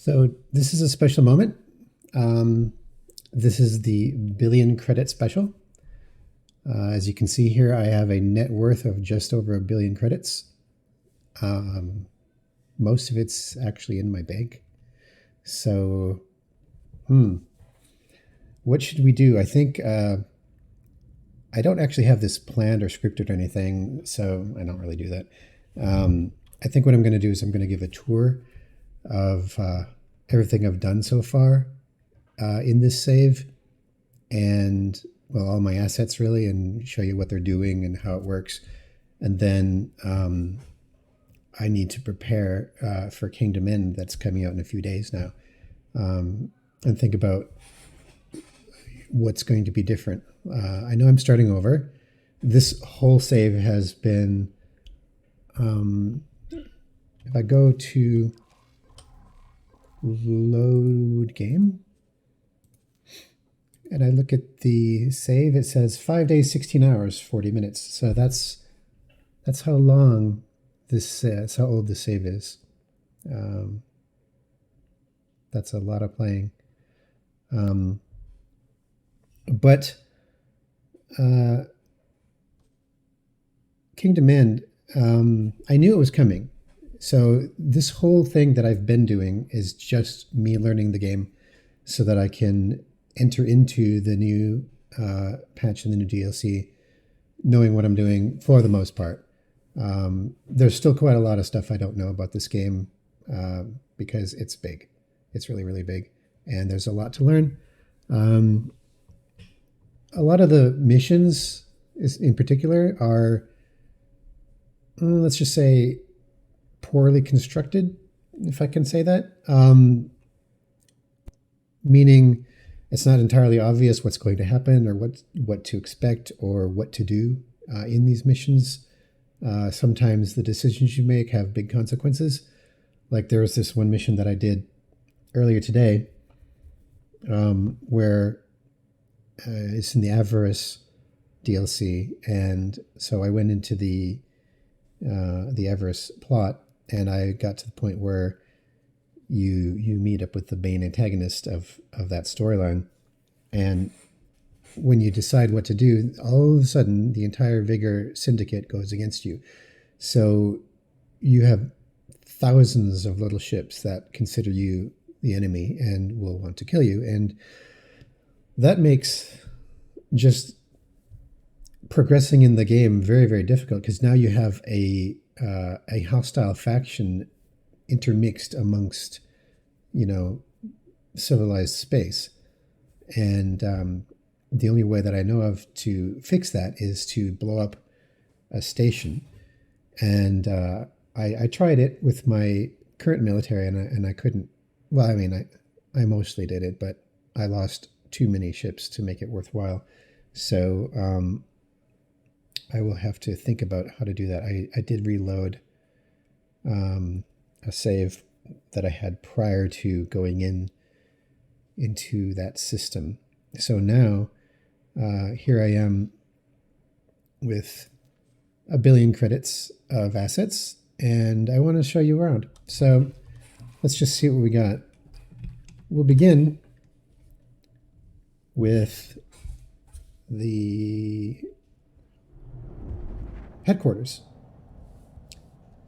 So this is a special moment. Um, this is the billion credit special. As you can see here, I have a net worth of just over a billion credits. Most of it's actually in my bank. So, what should we do? I think I don't actually have this planned or scripted or anything, so I don't really do that. I think what I'm going to do is I'm going to give a tour of everything I've done so far in this save, and well, all my assets really, and show you what they're doing and how it works. And then I need to prepare for Kingdom End that's coming out in a few days now, and think about what's going to be different. I know I'm starting over. This whole save has been, if I go to load game and I look at the save, it says 5 days, 16 hours, 40 minutes. So that's how long this, that's how old the save is. That's a lot of playing. But Kingdom End, I knew it was coming. So this whole thing that I've been doing is just me learning the game so that I can enter into the new patch and the new DLC, knowing what I'm doing for the most part. There's still quite a lot of stuff I don't know about this game because it's big. It's really, really big. And there's a lot to learn. A lot of the missions in particular are, let's just say, poorly constructed, if I can say that. Meaning it's not entirely obvious what's going to happen or what to expect or what to do in these missions. Sometimes the decisions you make have big consequences. Like there was this one mission that I did earlier today where it's in the Avarice DLC, and so I went into the Avarice plot, and I got to the point where you meet up with the main antagonist of that storyline, and when you decide what to do, all of a sudden the entire Vigor Syndicate goes against you. So you have thousands of little ships that consider you the enemy and will want to kill you, and that makes just progressing in the game very, very difficult, because now you have a hostile faction intermixed amongst, civilized space. And the only way that I know of to fix that is to blow up a station. And I tried it with my current military, and I couldn't. Well, I mean, I mostly did it, but I lost too many ships to make it worthwhile. So I will have to think about how to do that. I did reload a save that I had prior to going into that system. So now here I am with a billion credits of assets, and I want to show you around. So let's just see what we got. We'll begin with the headquarters.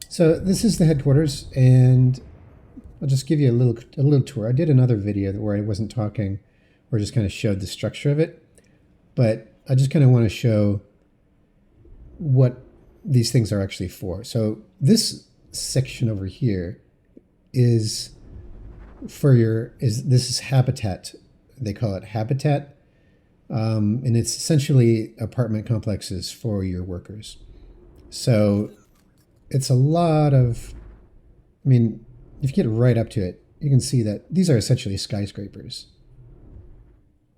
So this is the headquarters, and I'll just give you a little tour. I did another video where I wasn't talking, or just kind of showed the structure of it, but I just kind of want to show what these things are actually for. So this section over here is this is habitat. They call it habitat, and it's essentially apartment complexes for your workers. So it's a lot of, I mean, if you get right up to it, you can see that these are essentially skyscrapers.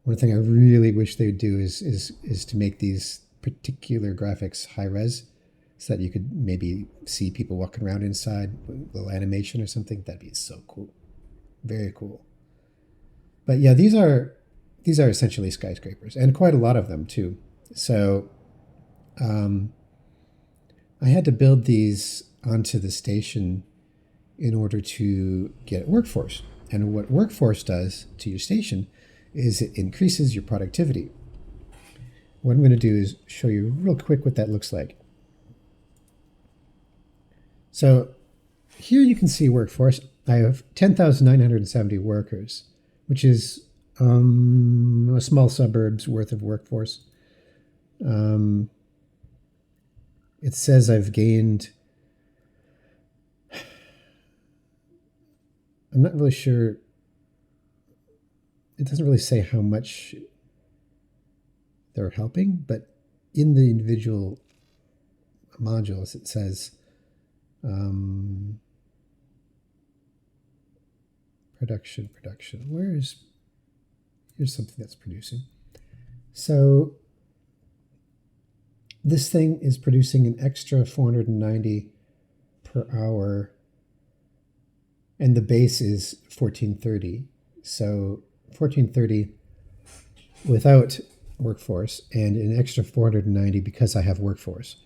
One thing I really wish they would do is to make these particular graphics high res, so that you could maybe see people walking around inside with a little animation or something. That'd be so cool. Very cool. But yeah, these are essentially skyscrapers, and quite a lot of them too. So I had to build these onto the station in order to get workforce. And what workforce does to your station is it increases your productivity. What I'm going to do is show you real quick what that looks like. So here you can see workforce. I have 10,970 workers, which is a small suburb's worth of workforce. It says I've gained, I'm not really sure, it doesn't really say how much they're helping, but in the individual modules it says production. Here's something that's producing. So this thing is producing an extra 490 per hour, and the base is 1430. So 1430 without workforce, and an extra 490 because I have workforce.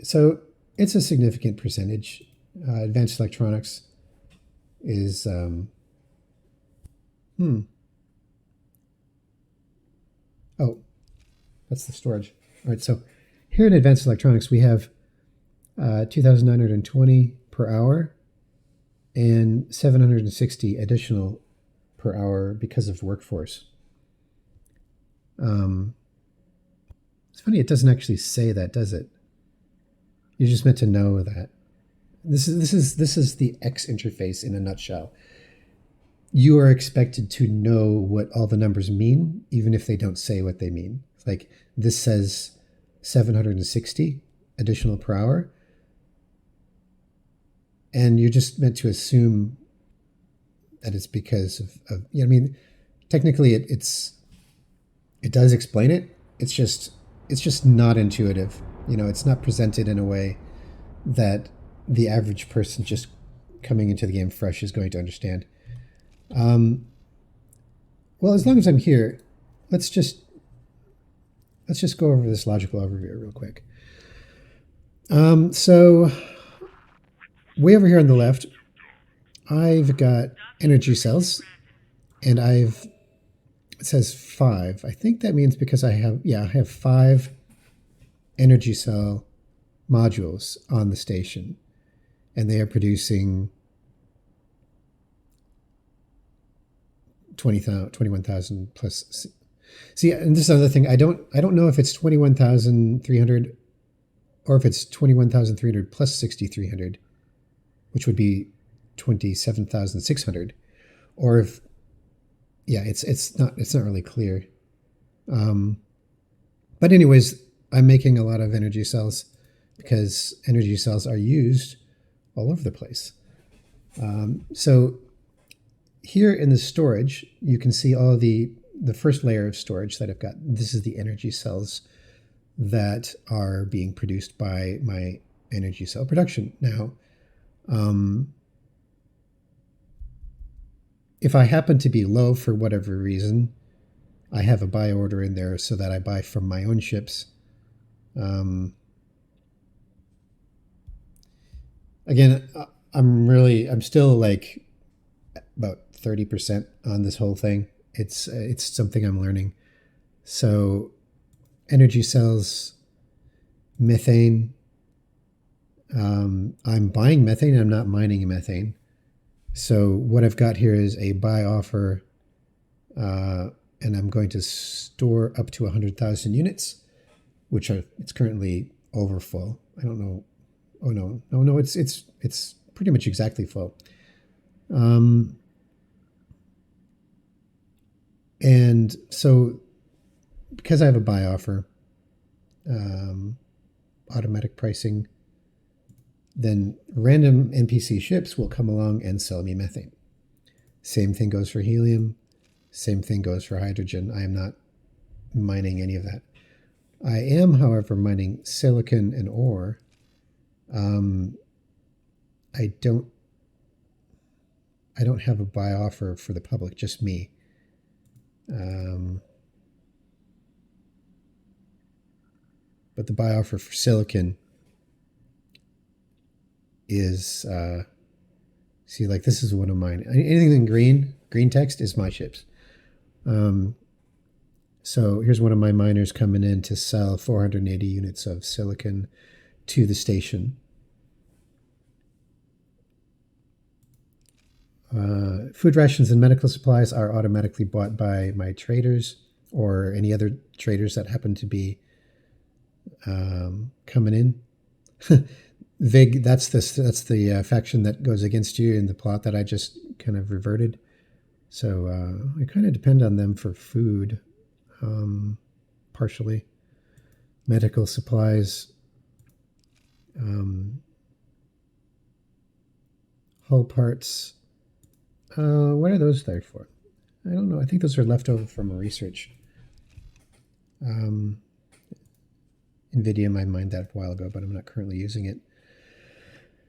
So it's a significant percentage. Advanced electronics is oh, that's the storage. All right, so here in advanced electronics we have 2,920 per hour and 760 additional per hour because of workforce. It's funny, it doesn't actually say that, does it? You're just meant to know that. This is the X interface in a nutshell. You are expected to know what all the numbers mean, even if they don't say what they mean. Like this says 760 additional per hour, and you're just meant to assume that it's because of I mean, technically it does explain it. It's just not intuitive. It's not presented in a way that the average person just coming into the game fresh is going to understand. Well, as long as I'm here, let's just go over this logical overview real quick. So way over here on the left, I've got energy cells, and it says 5. I think that means because I have 5 energy cell modules on the station, and they are producing 21,000 plus. See, and this is another thing. I don't know if it's 21,300 or if it's 21,300 plus 6,300, which would be 27,600, or if it's not really clear. But anyways, I'm making a lot of energy cells because energy cells are used all over the place. So here in the storage, you can see all the first layer of storage that I've got. This is the energy cells that are being produced by my energy cell production. Now, if I happen to be low for whatever reason, I have a buy order in there so that I buy from my own ships. Again, I'm still like about 30% on this whole thing. It's something I'm learning. So energy cells, methane. I'm buying methane. I'm not mining methane. So what I've got here is a buy offer, and I'm going to store up to 100,000 units, which it's currently over full. I don't know. Oh no! It's pretty much exactly full. And so because I have a buy offer, automatic pricing, then random NPC ships will come along and sell me methane. Same thing goes for helium. Same thing goes for hydrogen. I am not mining any of that. I am, however, mining silicon and ore. I don't have a buy offer for the public, just me. But the buy offer for silicon is See, like this is one of mine. Anything in green text is my chips. So here's one of my miners coming in to sell 480 units of silicon to the station. Food rations and medical supplies are automatically bought by my traders or any other traders that happen to be coming in. Vig, that's the faction that goes against you in the plot that I just kind of reverted. So I kind of depend on them for food, partially. Medical supplies, hull parts. What are those there for? I don't know. I think those are left over from a research. NVIDIA might mined that a while ago, but I'm not currently using it.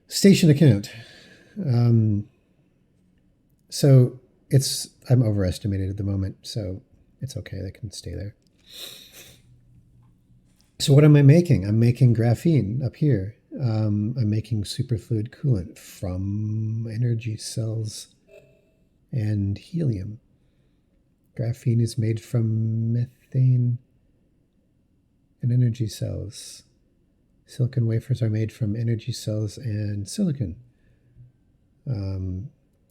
Station account. So I'm overestimated at the moment, so it's okay. They can stay there. So what am I making? I'm making graphene up here. I'm making superfluid coolant from energy cells and helium. Graphene is made from methane and energy cells. Silicon wafers are made from energy cells and silicon.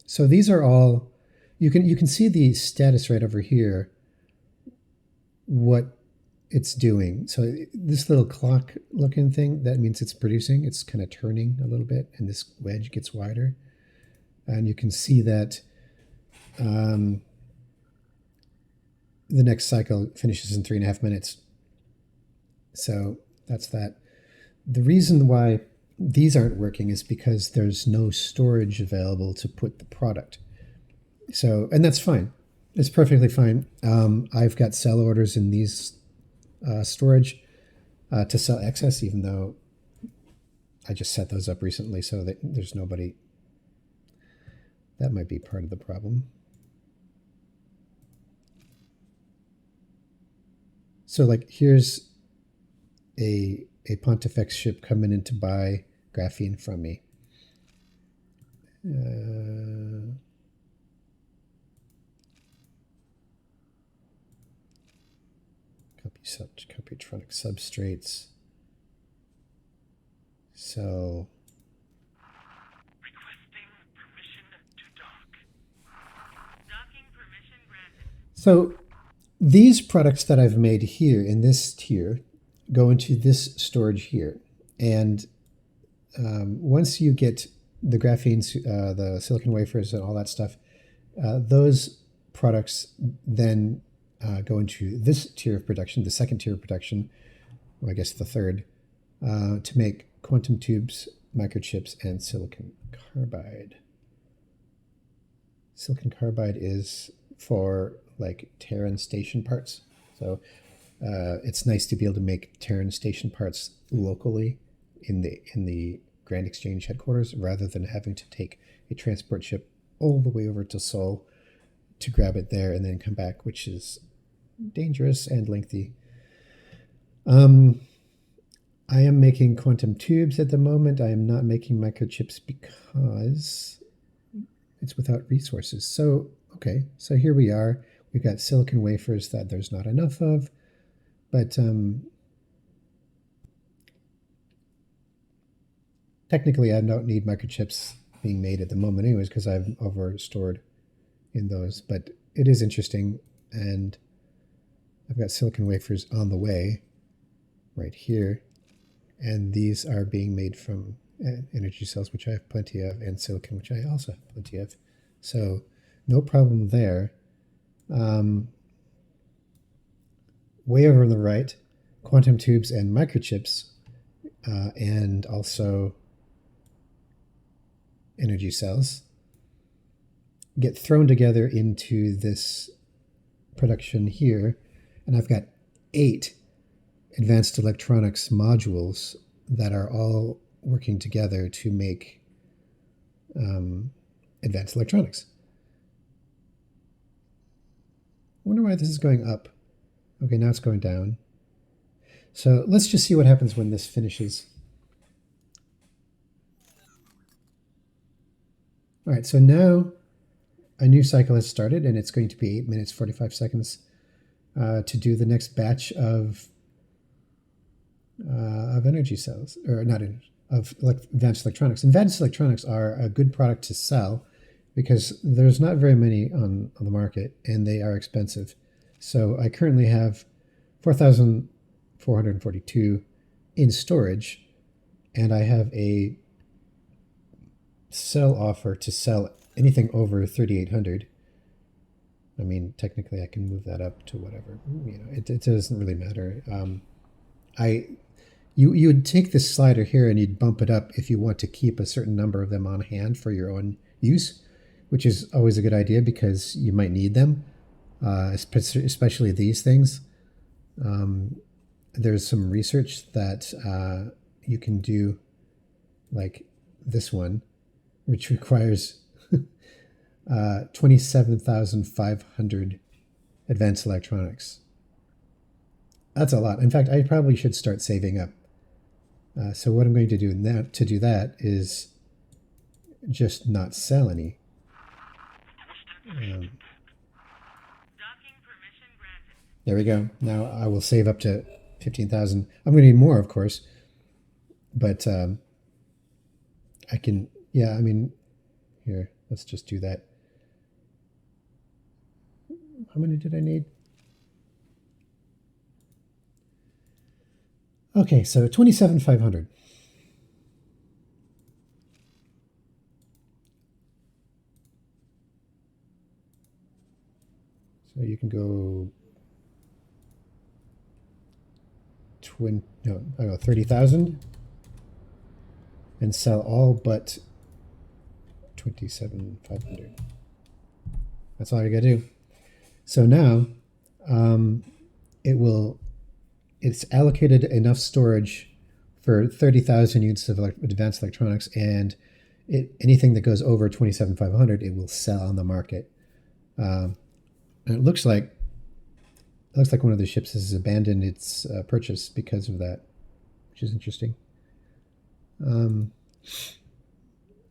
So these are all, you can see the status right over here, what it's doing. So this little clock looking thing, that means it's producing. It's kind of turning a little bit, and this wedge gets wider. And you can see that the next cycle finishes in 3.5 minutes. So that's that. The reason why these aren't working is because there's no storage available to put the product. So, and that's fine. It's perfectly fine. I've got sell orders in these storage to sell excess, even though I just set those up recently, so that there's nobody. That might be part of the problem. So like here's a Pontifex ship coming in to buy graphene from me. Computronic substrates. So requesting permission to dock. Docking permission granted. So these products that I've made here in this tier go into this storage here. And once you get the graphene, the silicon wafers and all that stuff, those products then go into this tier of production, the second tier of production, or I guess the third, to make quantum tubes, microchips, and silicon carbide. Silicon carbide is for like Terran station parts. So it's nice to be able to make Terran station parts locally in the Grand Exchange headquarters, rather than having to take a transport ship all the way over to Seoul to grab it there and then come back, which is dangerous and lengthy. I am making quantum tubes at the moment. I am not making microchips because it's without resources. So, okay, so here we are. We've got silicon wafers that there's not enough of, but technically I don't need microchips being made at the moment anyways, because I've overstored in those, but it is interesting. And I've got silicon wafers on the way right here, and these are being made from energy cells, which I have plenty of, and silicon, which I also have plenty of. So no problem there. Way over on the right, quantum tubes and microchips, and also energy cells get thrown together into this production here. And I've got 8 advanced electronics modules that are all working together to make advanced electronics. I wonder why this is going up. Okay, now it's going down. So let's just see what happens when this finishes. All right, so now a new cycle has started, and it's going to be 8 minutes 45 seconds to do the next batch of energy cells, or not of advanced electronics. Advanced electronics are a good product to sell because there's not very many on the market, and they are expensive. So I currently have 4,442 in storage, and I have a sell offer to sell anything over 3,800. I mean, technically, I can move that up to whatever. It doesn't really matter. You would take this slider here and you'd bump it up if you want to keep a certain number of them on hand for your own use, which is always a good idea because you might need them, especially these things. There's some research that you can do, like this one, which requires 27,500 advanced electronics. That's a lot. In fact, I probably should start saving up. So what I'm going to do now to do that is just not sell any. There we go. Now I will save up to 15,000. I'm going to need more, of course, but I can. Yeah, I mean, here, let's just do that. How many did I need? Okay, so 27,500. So you can go 30,000 and sell all but 27,500. That's all you got to do. So now it's allocated enough storage for 30,000 units of advanced electronics, and anything that goes over 27,500, it will sell on the market. And it looks like one of the ships has abandoned its purchase because of that, which is interesting.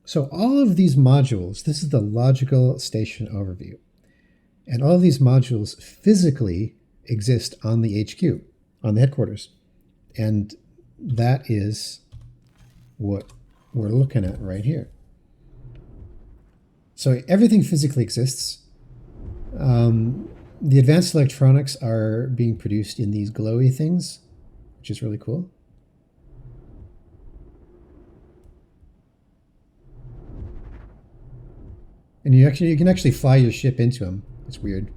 So all of these modules, this is the logical station overview, and all of these modules physically exist on the HQ, on the headquarters, and that is what we're looking at right here. So everything physically exists. The advanced electronics are being produced in these glowy things, which is really cool. And you can actually fly your ship into them. It's weird.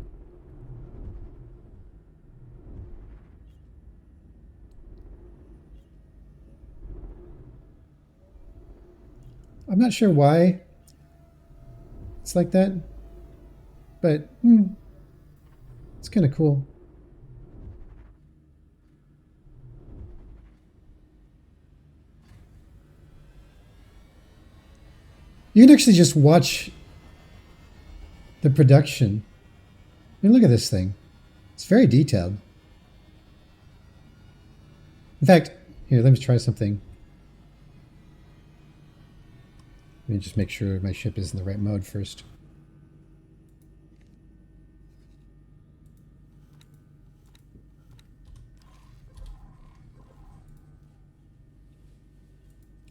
I'm not sure why it's like that, but it's kind of cool. You can actually just watch the production. I mean, look at this thing. It's very detailed. In fact, here, let me try something. Let me just make sure my ship is in the right mode first.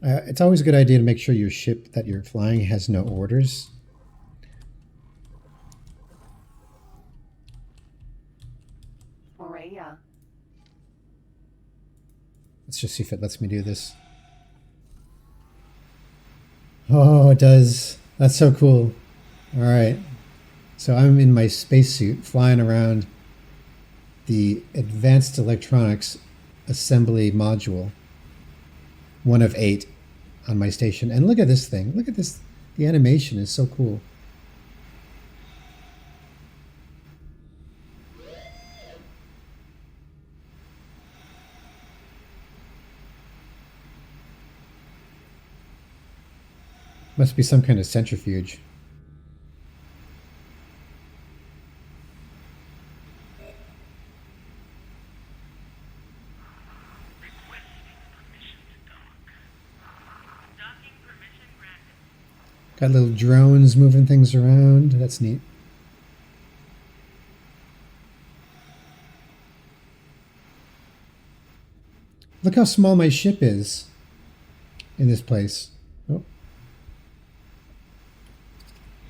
It's always a good idea to make sure your ship that you're flying has no orders. Let's just see if it lets me do this. Oh, it does. That's so cool. All right. So I'm in my spacesuit flying around the Advanced Electronics Assembly Module, one of 8 on my station. And look at this thing. Look at this. The animation is so cool. Must be some kind of centrifuge. Got little drones moving things around. That's neat. Look how small my ship is in this place. Oh.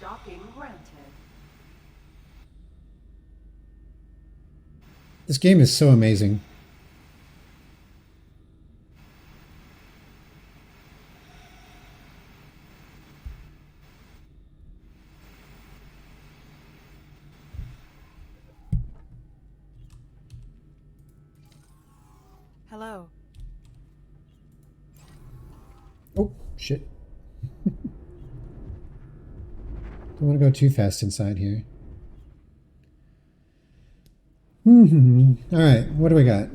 Docking granted. This game is so amazing. Hello. Oh, shit. Don't want to go too fast inside here. All right, what do we got?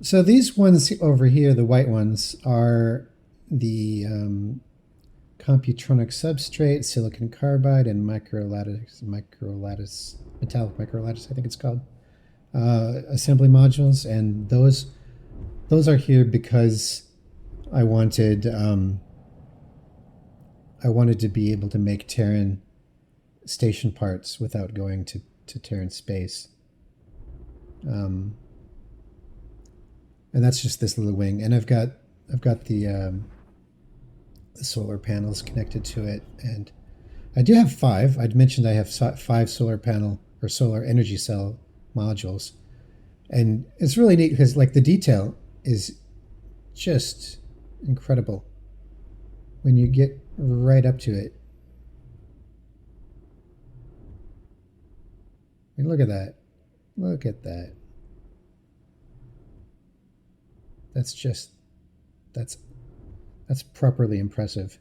So these ones over here, the white ones, are the computronic substrate, silicon carbide, and metallic microlattice, I think it's called, assembly modules, and those are here because I wanted to be able to make Terran station parts without going to Terran space. And that's just this little wing, and I've got the solar panels connected to it, and I do have 5. I'd mentioned I have 5 solar panel or solar energy cell modules, and it's really neat because like the detail is just incredible when you get right up to it. I mean, look at that. Look at that. That's properly impressive.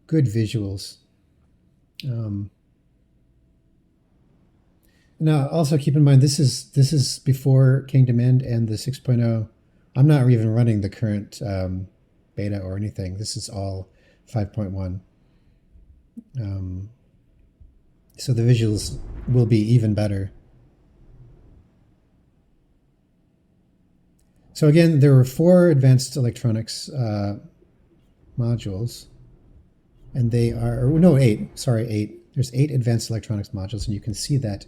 Good visuals. Now, also keep in mind this is before Kingdom End and the 6.0. I'm not even running the current beta or anything. This is all 5.1. So the visuals will be even better. So again, there were 4 advanced electronics modules, and they are, or no, 8. Sorry, 8. There's 8 advanced electronics modules, and you can see that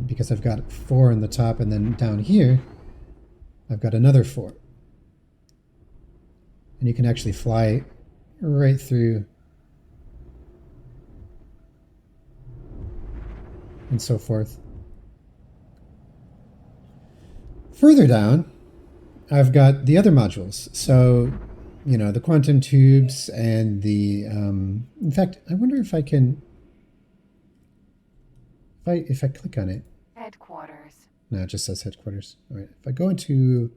because I've got 4 on the top, and then down here, I've got another 4. And you can actually fly right through and so forth. Further down, I've got the other modules. So, you know, the quantum tubes and the, in fact, I wonder if I can, if I click on it. Headquarters. No, it just says headquarters. All right. If I go into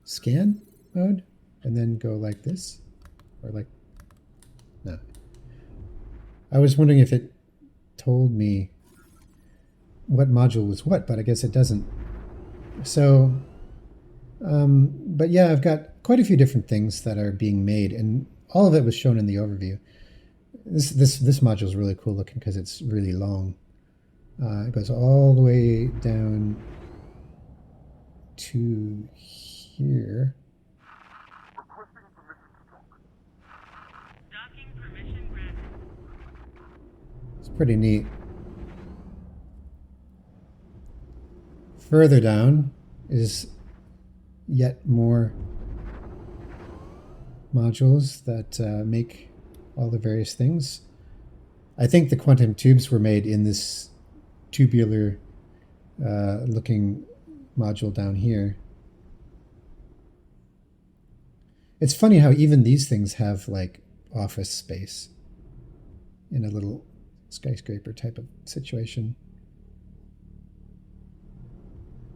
scan mode and then go like this, or like, no. I was wondering if it told me what module was what, but I guess it doesn't. So, but yeah, I've got quite a few different things that are being made, and all of it was shown in the overview. This module is really cool looking because it's really long. It goes all the way down to here. It's pretty neat. Further down is yet more modules that make all the various things. I think the quantum tubes were made in this tubular looking module down here. It's funny how even these things have like office space in a little skyscraper type of situation.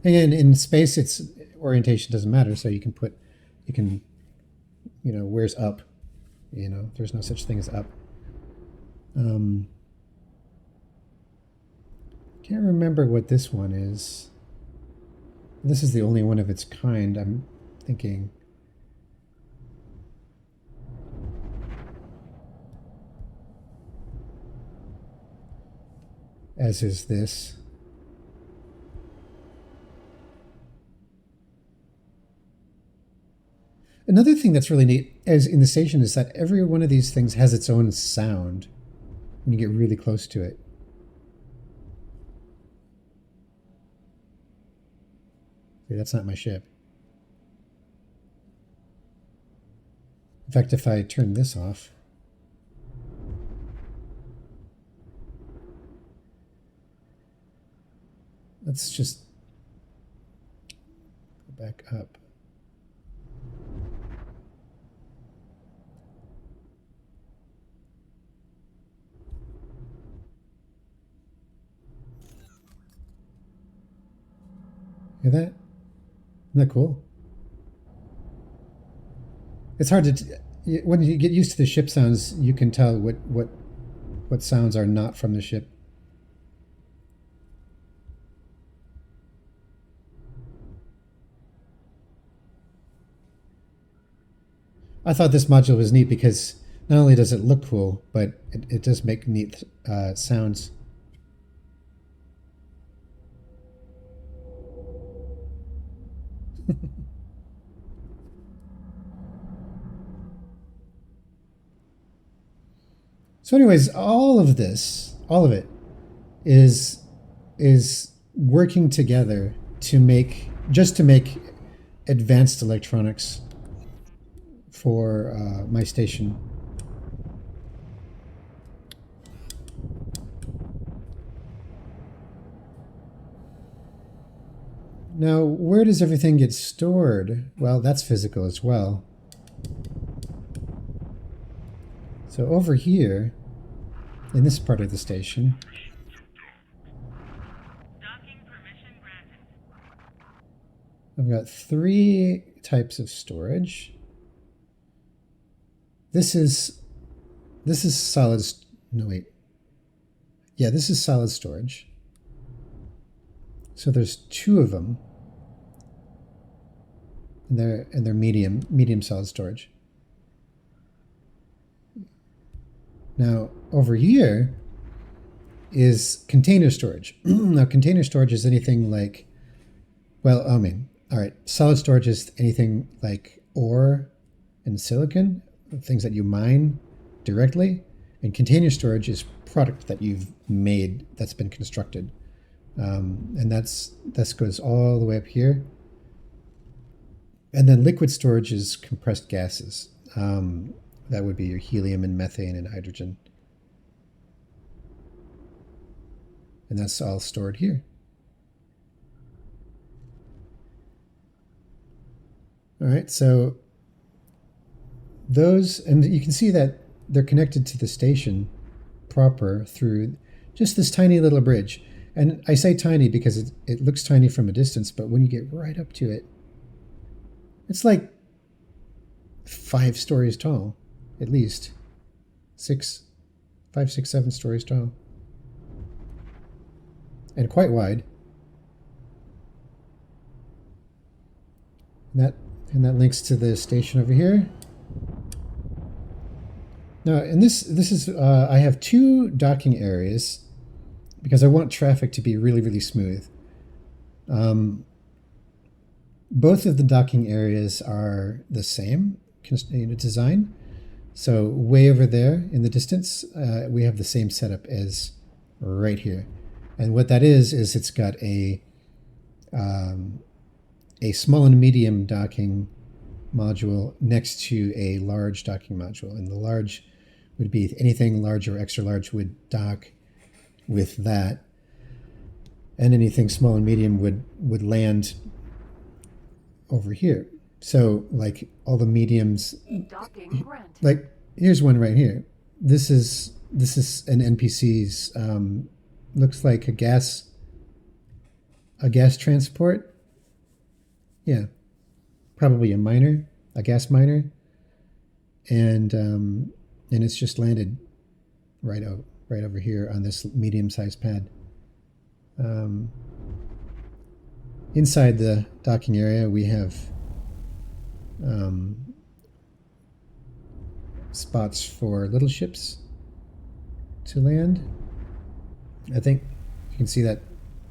Again, in space, its orientation doesn't matter, so you can, you know, where's up? You know, there's no such thing as up. Can't remember what this one is. This is the only one of its kind, I'm thinking. as is this. Another thing that's really neat as in the station is that every one of these things has its own sound when you get really close to it. See, that's not my ship. In fact, if I turn this off, let's just go back up. Hear that? Isn't that cool? It's hard to when you get used to the ship sounds, you can tell what sounds are not from the ship. I thought this module was neat because not only does it look cool, but it does make neat sounds. So, anyways, all of this, all of it, is working together to make advanced electronics for my station. Now, where does everything get stored? Well, that's physical as well. So over here, in this part of the station, I've got 3 types of storage. This is solid. No, wait. Yeah, this is solid storage. So there's 2 of them, and they're medium solid storage. Now over here is container storage. Now container storage is anything like, well, I mean, all right, solid storage is anything like ore and silicon, things that you mine directly, and container storage is product that you've made that's been constructed, and that goes all the way up here. And then liquid storage is compressed gases. That would be your helium and methane and hydrogen. And that's all stored here. All right, so those, and you can see that they're connected to the station proper through just this tiny little bridge. And I say tiny because it looks tiny from a distance, but when you get right up to it, it's like 5 stories tall, at least 5, 6, 7 stories tall, and quite wide. And that links to the station over here. Now, and this is I have 2 docking areas because I want traffic to be really, really smooth. Both of the docking areas are the same design. So way over there in the distance, we have the same setup as right here. And what that is it's got a small and medium docking module next to a large docking module. And the large would be anything large or extra large would dock with that. And anything small and medium would land over here. So like all the mediums, Docking granted. like here's one right here. This is an NPC's looks like a gas transport. Yeah, probably a gas miner, and it's just landed right over here on this medium-sized pad. Inside the docking area, we have spots for little ships to land. I think can see that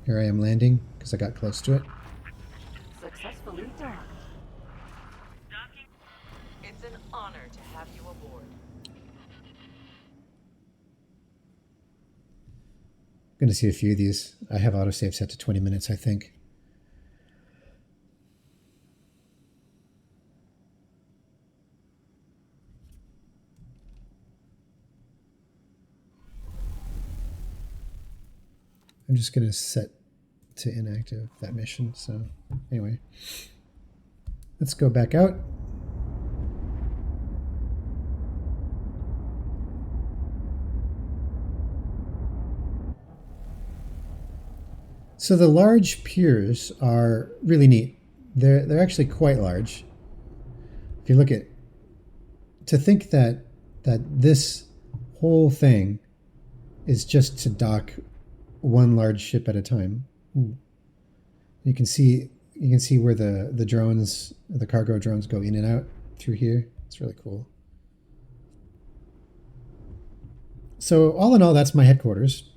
here I am landing because I got close to it. Successfully docked. It's an honor to have you aboard. I'm going to see a few of these. I have autosave set to 20 minutes, I think. I'm just going to set to inactive that mission. So anyway, let's go back out. So the large piers are really neat. They're actually quite large. If you look at, to think that this whole thing is just to dock one large ship at a time. Ooh. You can see where the drones, the cargo drones, go in and out through here. It's really cool. So all in all, that's my headquarters.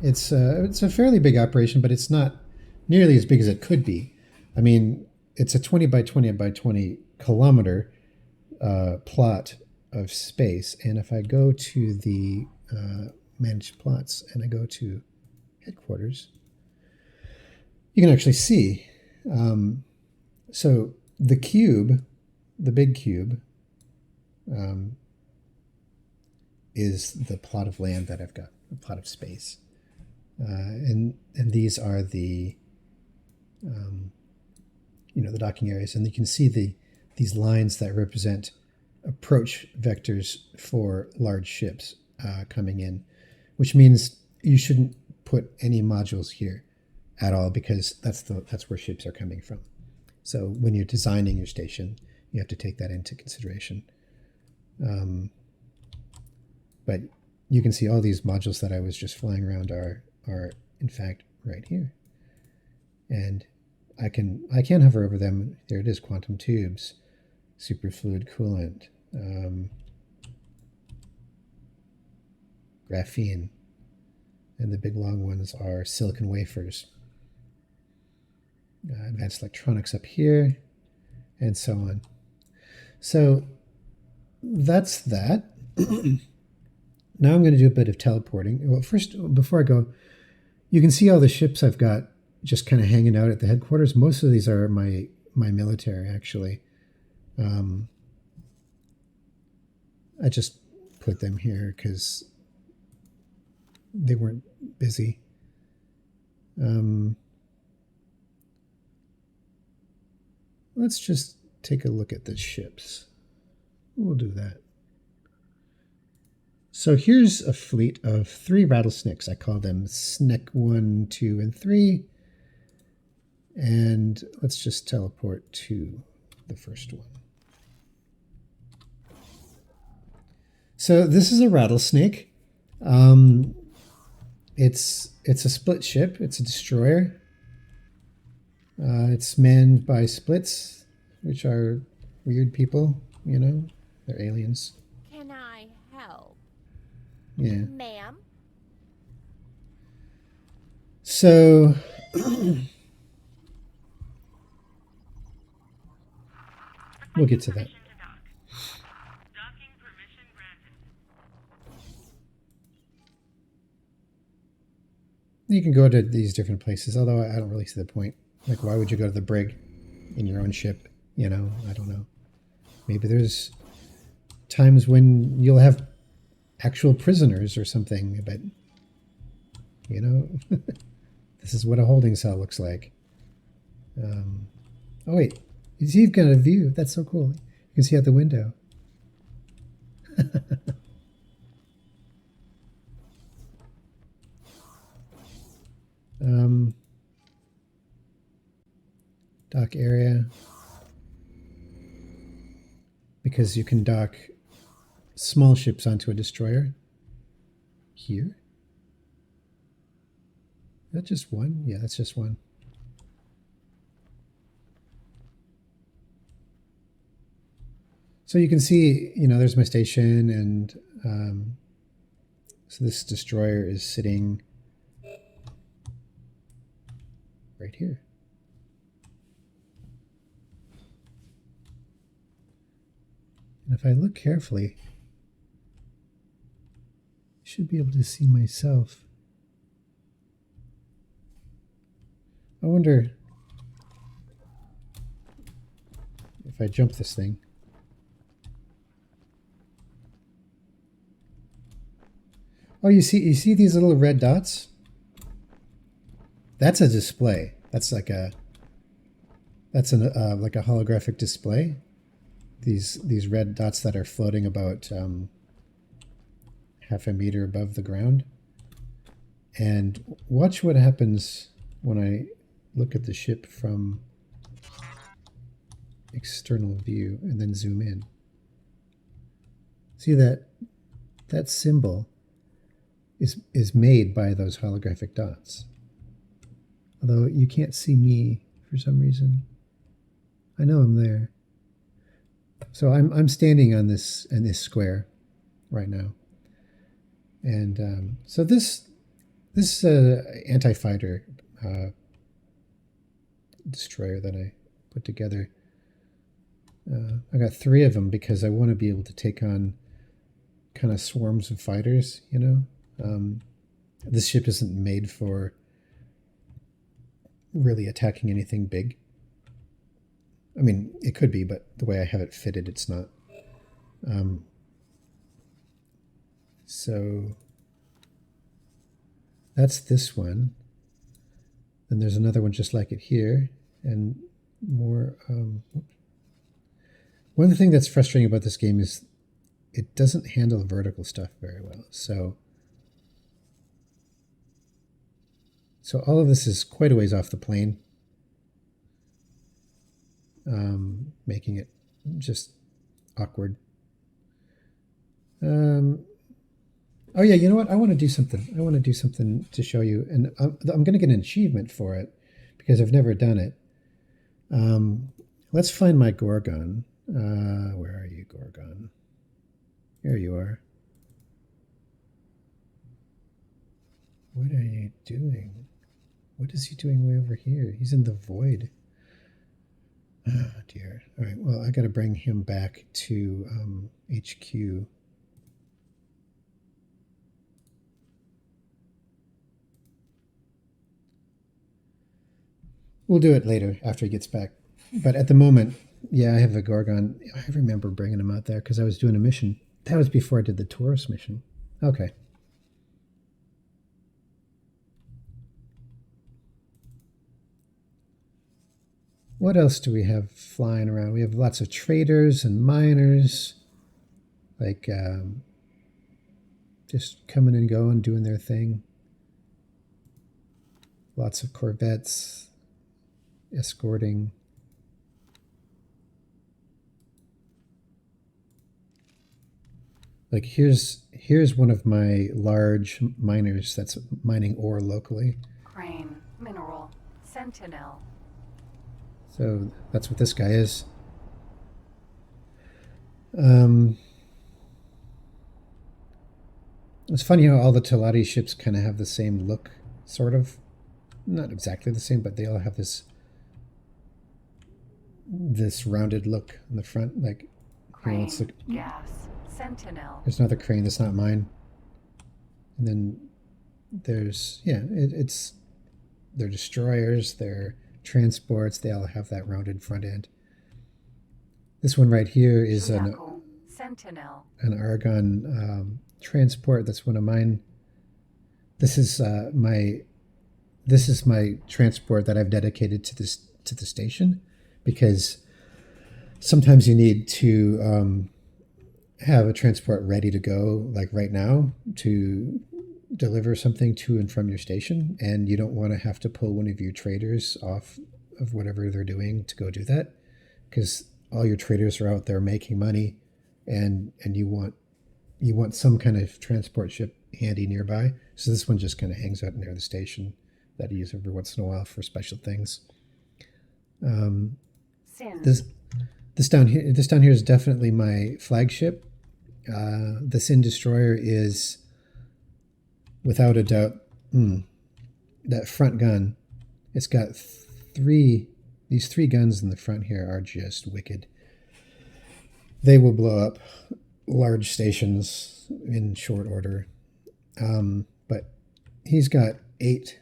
It's a fairly big operation, but it's not nearly as big as it could be. I mean, it's a 20 by 20 by 20 kilometer plot of space, and if I go to the manage plots and I go to headquarters, you can actually see. So the cube, the big cube, is the plot of land that I've got, a plot of space. And these are the the docking areas, and you can see these lines that represent approach vectors for large ships coming in, which means you shouldn't put any modules here at all because that's where ships are coming from. So when you're designing your station, you have to take that into consideration. But you can see all these modules that I was just flying around are in fact right here, and I can hover over them. There it is: quantum tubes, superfluid coolant, graphene, and the big long ones are silicon wafers. Advanced electronics up here, and so on. So that's that. Now I'm going to do a bit of teleporting. Well, first, before I go, you can see all the ships I've got just kind of hanging out at the headquarters. Most of these are my military, actually. I just put them here because they weren't busy. Let's just take a look at the ships. We'll do that. So here's a fleet of 3 rattlesnakes. I call them Sneck 1, 2, and 3. And let's just teleport to the first one. So this is a rattlesnake. It's a split ship. It's a destroyer. It's manned by splits, which are weird people, They're aliens. Can I help? Yeah. Ma'am? So we'll get to that. You can go to these different places, although I don't really see the point. Like, why would you go to the brig in your own ship? I don't know. Maybe there's times when you'll have actual prisoners or something, but, this is what a holding cell looks like. Oh, wait. You see, you've got a view. That's so cool. You can see out the window. Dock area, because you can dock small ships onto a destroyer here. Is that just one? Yeah, that's just one. So you can see, there's my station, and so this destroyer is sitting right here. And if I look carefully, I should be able to see myself. I wonder if I jump this thing. Oh, you see these little red dots? That's a display. That's like a holographic display. These red dots that are floating about half a meter above the ground. And watch what happens when I look at the ship from external view and then zoom in. See that symbol is made by those holographic dots. Although you can't see me for some reason. I know I'm there. So I'm standing on this square right now. And so this anti-fighter destroyer that I put together, I got 3 of them because I want to be able to take on kind of swarms of fighters, you know. This ship isn't made for really attacking anything big. I mean, it could be, but the way I have it fitted, it's not. So that's this one. Then there's another one just like it here, and more. One thing that's frustrating about this game is it doesn't handle vertical stuff very well. So all of this is quite a ways off the plane, making it just awkward. Oh yeah, you know what? I want to do something. I want to do something to show you, and I'm going to get an achievement for it because I've never done it. Let's find my Gorgon. Where are you, Gorgon? Here you are. What are you doing? What is he doing way over here? He's in the void. Oh dear. All right, well, I got to bring him back to HQ. We'll do it later after he gets back. But at the moment, yeah, I have a Gorgon. I remember bringing him out there because I was doing a mission. That was before I did the Taurus mission. Okay. What else do we have flying around? We have lots of traders and miners, like just coming and going, doing their thing. Lots of corvettes escorting. Like here's one of my large miners that's mining ore locally. Crane, mineral, sentinel. So that's what this guy is. It's funny how all the Teladi ships kind of have the same look, sort of. Not exactly the same, but they all have this rounded look on the front. Like, Crane, let's look. gas, sentinel. There's another crane that's not mine. And then there's, yeah, it's they're destroyers, they're transports, they all have that rounded front end. This one right here is sentinel. An Argon transport. That's one of mine. This is my transport that I've dedicated to the station, because sometimes you need to have a transport ready to go, like right now, to deliver something to and from your station, and you don't want to have to pull one of your traders off of whatever they're doing to go do that, because all your traders are out there making money, and you want some kind of transport ship handy nearby. So this one just kind of hangs out near the station that I use every once in a while for special things. This down here is definitely my flagship. The Sin Destroyer is, without a doubt, that front gun It's got these three guns in the front here are just wicked. They will blow up large stations in short order. But he's got 8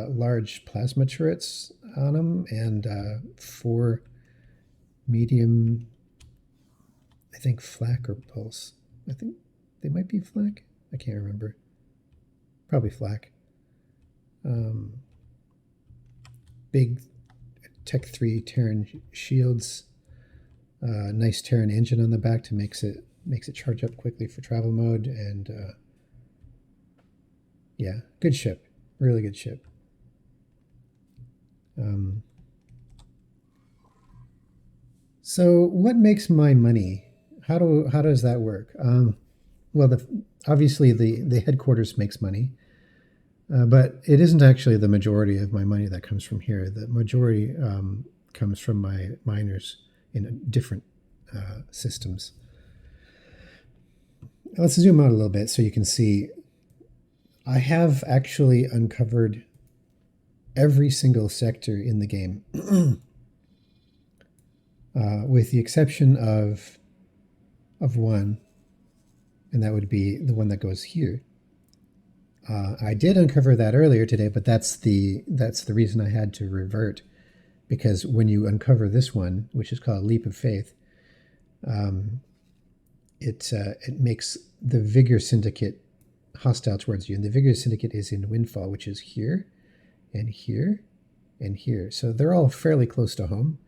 large plasma turrets on him and 4 medium, I think, flak or pulse. I think they might be flak. I can't remember. Probably flak. Big Tech 3 Terran shields. Nice Terran engine on the back to makes it charge up quickly for travel mode, and yeah, good ship, really good ship. So what makes my money? How does that work? Well, obviously the headquarters makes money, but it isn't actually the majority of my money that comes from here. The majority comes from my miners in different systems. Let's zoom out a little bit so you can see. I have actually uncovered every single sector in the game, with the exception of one, and that would be the one that goes here. I did uncover that earlier today, but that's the reason I had to revert, because when you uncover this one, which is called Leap of Faith, it makes the Vigor Syndicate hostile towards you, and the Vigor Syndicate is in Windfall, which is here, and here, and here. So they're all fairly close to home,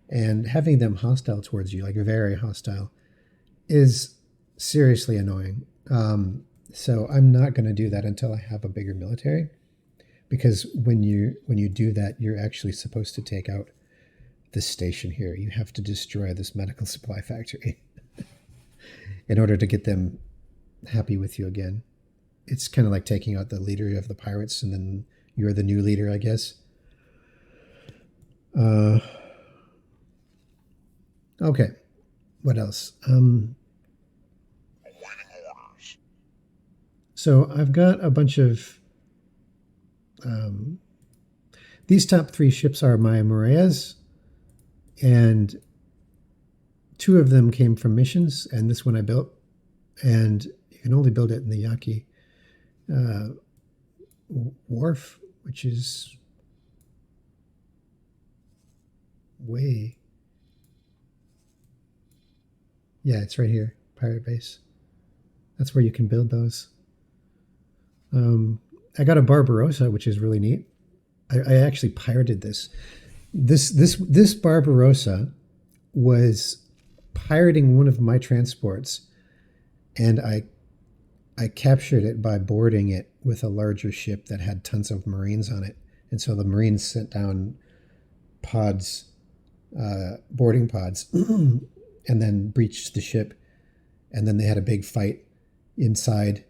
and having them hostile towards you, like very hostile, is seriously annoying. So I'm not going to do that until I have a bigger military, because when you do that, you're actually supposed to take out this station here. You have to destroy this medical supply factory in order to get them happy with you again. It's kind of like taking out the leader of the pirates, and then you're the new leader, I guess. Okay, what else? So I've got a bunch of these top 3 ships are my Moreas, and 2 of them came from missions, and this one I built, and you can only build it in the Yaki wharf, which is way, yeah, it's right here, pirate base. That's where you can build those. I got a Barbarossa, which is really neat. I actually pirated this. This Barbarossa was pirating one of my transports, and I captured it by boarding it with a larger ship that had tons of Marines on it. And so the Marines sent down pods, boarding pods, and then breached the ship. And then they had a big fight inside.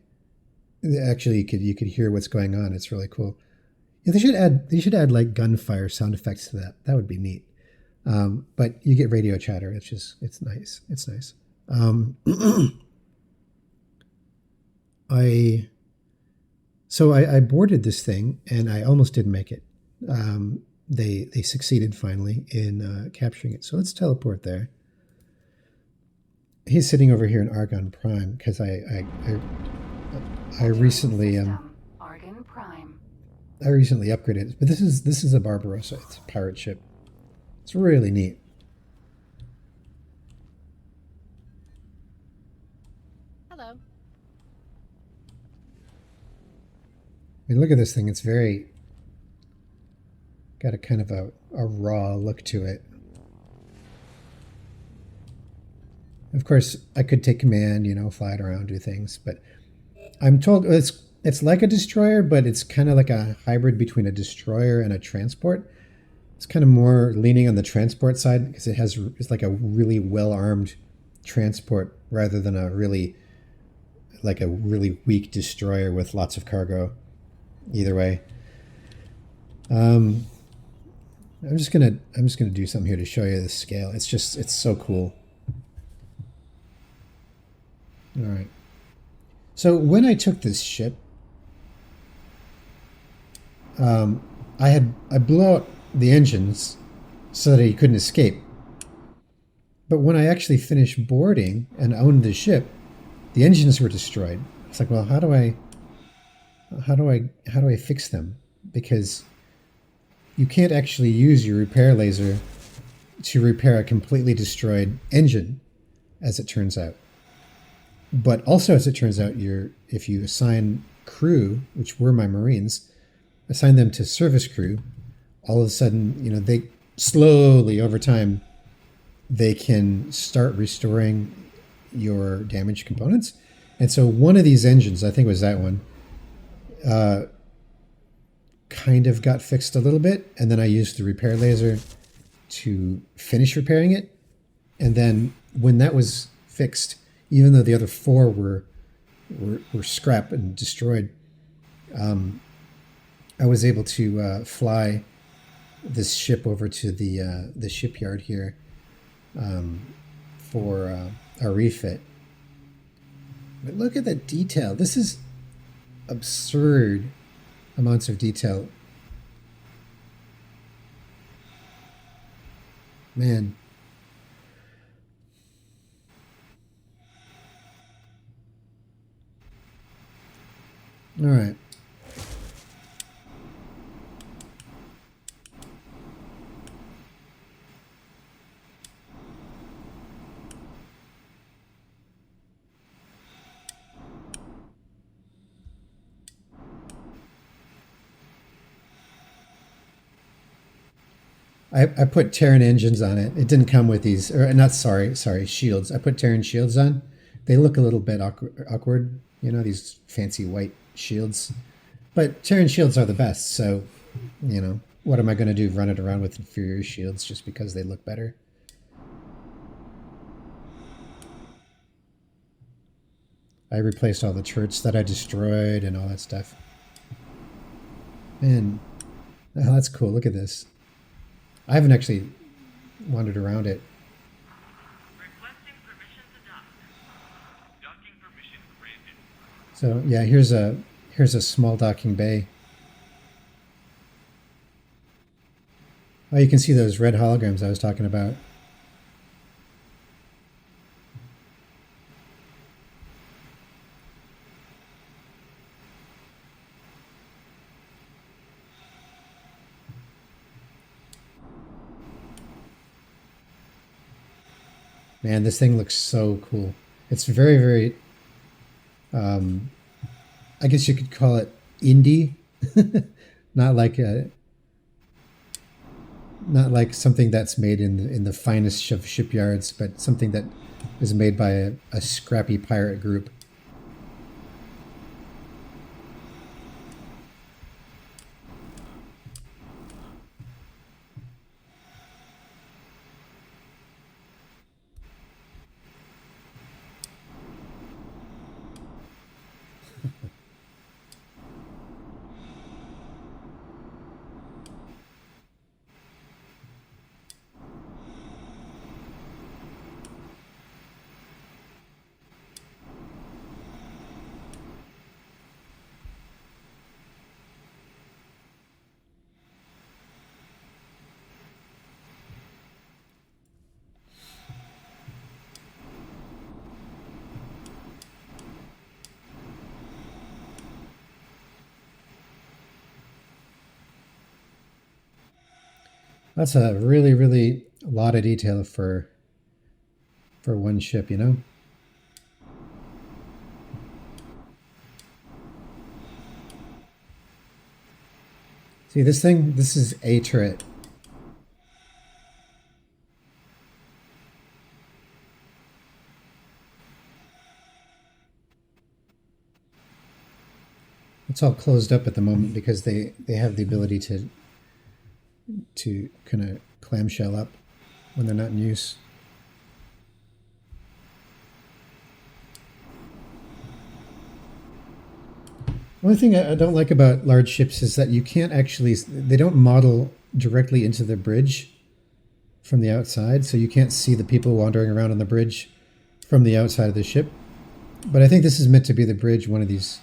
Actually, you could hear what's going on. It's really cool. Yeah, they should add like gunfire sound effects to that. That would be neat. But you get radio chatter. It's nice. It's nice. I boarded this thing, and I almost didn't make it. They succeeded finally in capturing it. So let's teleport there. He's sitting over here in Argon Prime because I recently Argon Prime. I recently upgraded it. But this is a Barbarossa. It's a pirate ship. It's really neat. Hello. I mean, look at this thing. It's very got a kind of a raw look to it. Of course, I could take command, fly it around, do things, but I'm told it's like a destroyer, but it's kind of like a hybrid between a destroyer and a transport. It's kind of more leaning on the transport side because it's like a really well-armed transport rather than a really weak destroyer with lots of cargo. Either way, I'm just gonna do something here to show you the scale. It's so cool. All right. So when I took this ship, I blew out the engines so that he couldn't escape. But when I actually finished boarding and owned the ship, the engines were destroyed. It's like, well, how do I fix them? Because you can't actually use your repair laser to repair a completely destroyed engine, as it turns out. But also, as it turns out, if you assign crew, which were my Marines, assign them to service crew, all of a sudden, they slowly over time they can start restoring your damaged components. And so one of these engines, I think it was that one, kind of got fixed a little bit, and then I used the repair laser to finish repairing it. And then when that was fixed, even though the other four were scrap and destroyed, I was able to fly this ship over to the shipyard here for a refit. But look at that detail. This is absurd amounts of detail. Man. All right. I put Terran engines on it. It didn't come with these, or not. Sorry, shields. I put Terran shields on. They look a little bit awkward, these fancy white shields. But Terran shields are the best. So, what am I going to do? Run it around with inferior shields just because they look better? I replaced all the turrets that I destroyed and all that stuff. Man, oh, that's cool. Look at this. I haven't actually wandered around it. Requesting permission to dock. Docking permission granted. So yeah, here's a small docking bay. Oh, you can see those red holograms I was talking about. Man, this thing looks so cool. It's very, very, I guess you could call it indie. not like not like something that's made in the finest of shipyards, but something that is made by a scrappy pirate group. That's a really, really lot of detail for one ship, See this thing? This is a turret. It's all closed up at the moment because they have the ability to kind of clamshell up when they're not in use. One thing I don't like about large ships is that you can't actually, they don't model directly into the bridge from the outside, so you can't see the people wandering around on the bridge from the outside of the ship. But I think this is meant to be the bridge, one of these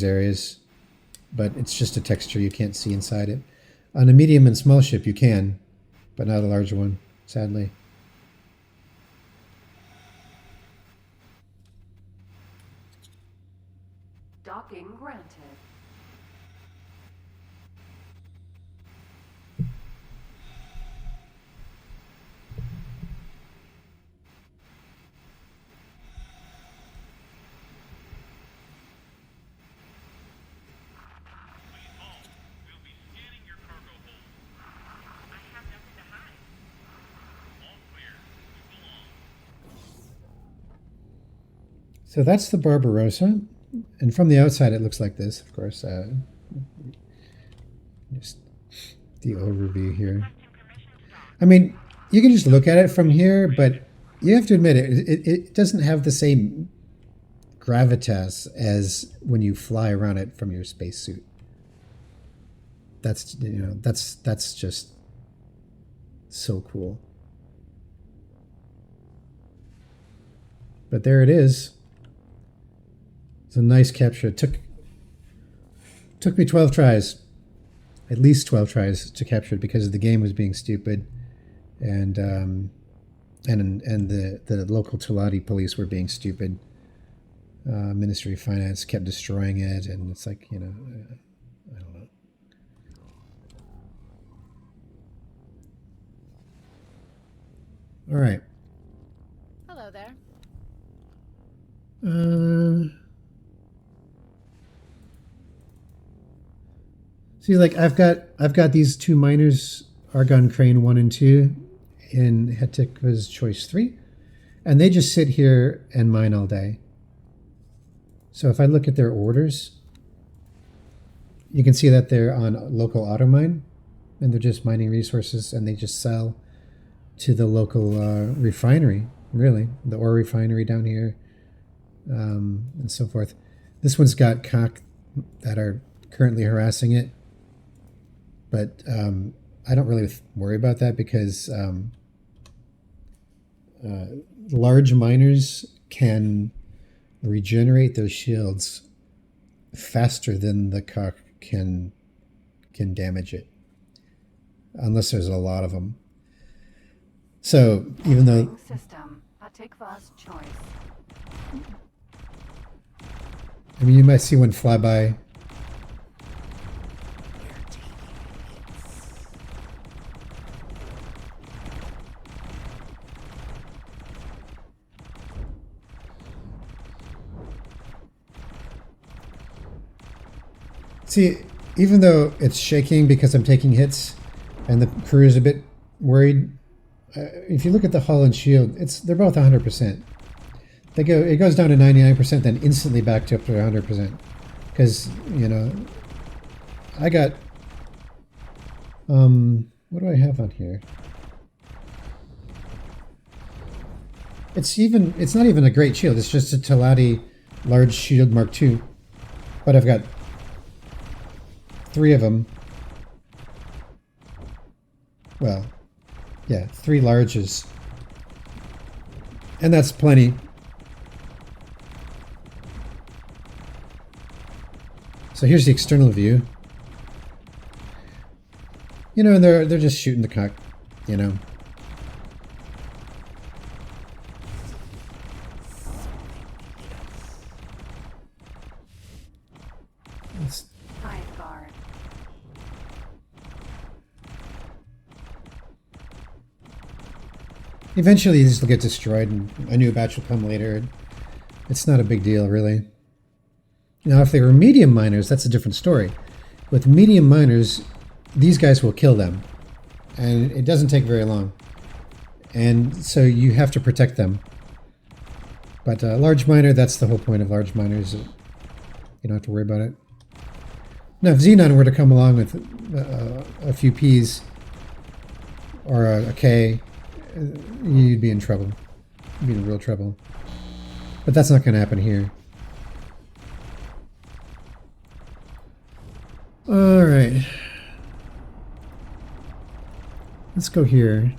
areas. but it's just a texture. You can't see inside it. On a medium and small ship, you can, but not a large one, sadly. Docking granted. Please hold. We'll be scanning your cargo hold. I have nothing to hide. All clear. Move along. So that's the Barbarossa. And from the outside, it looks like this, of course. Just the overview here. I mean, you can just look at it from here, but you have to admit it doesn't have the same gravitas as when you fly around it from your spacesuit. That's that's just so cool. But there it is. It's a nice capture. It took me 12 tries, at least 12 tries to capture it because the game was being stupid, and the local Tulati police were being stupid. Ministry of Finance kept destroying it, and it's like, I don't know. All right. Hello there. See, like I've got these two miners, Argon Crane 1 and 2, in Hetikva's Choice 3, and they just sit here and mine all day. So if I look at their orders, you can see that they're on local auto mine, and they're just mining resources, and they just sell to the local refinery, really, the ore refinery down here, and so forth. This one's got cock that are currently harassing it, but I don't really worry about that because large miners can regenerate those shields faster than the cock can damage it, unless there's a lot of them. So even though System. Hatikva's choice. I mean, you might see one fly by. See, even though it's shaking because I'm taking hits and the crew is a bit worried, if you look at the hull and shield, they're both 100%. It goes down to 99%, then instantly back to up to 100%. Because, I got, what do I have on here? It's not even a great shield. It's just a Telati large shield Mark II. But I've got 3 of them. Well, yeah, 3 larges. And that's plenty. So here's the external view. And they're just shooting the cock, Guard. Eventually these will get destroyed and a new batch will come later. It's not a big deal, really. Now, if they were medium miners, that's a different story. With medium miners, these guys will kill them. And it doesn't take very long. And so you have to protect them. But large miner, that's the whole point of large miners. You don't have to worry about it. Now, if Xenon were to come along with a few Ps or a K, you'd be in trouble. You'd be in real trouble. But that's not going to happen here. All right. Let's go here.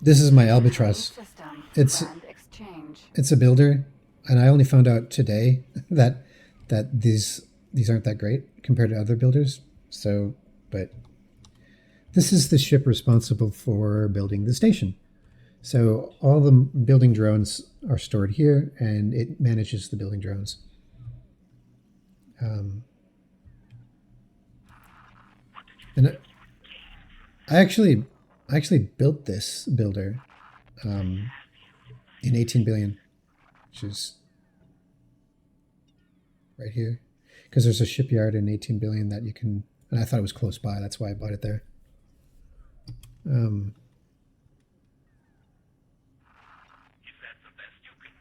This is my albatross. System. It's Land exchange. it's a builder. and I only found out today that these aren't that great compared to other builders. So, but this is the ship responsible for building the station. So all the building drones are stored here, and it manages the building drones. And I actually built this builder in 18 billion, which is right here, because there's a shipyard in 18 billion that you can. And I thought it was close by. That's why I bought it there. Is that the best you can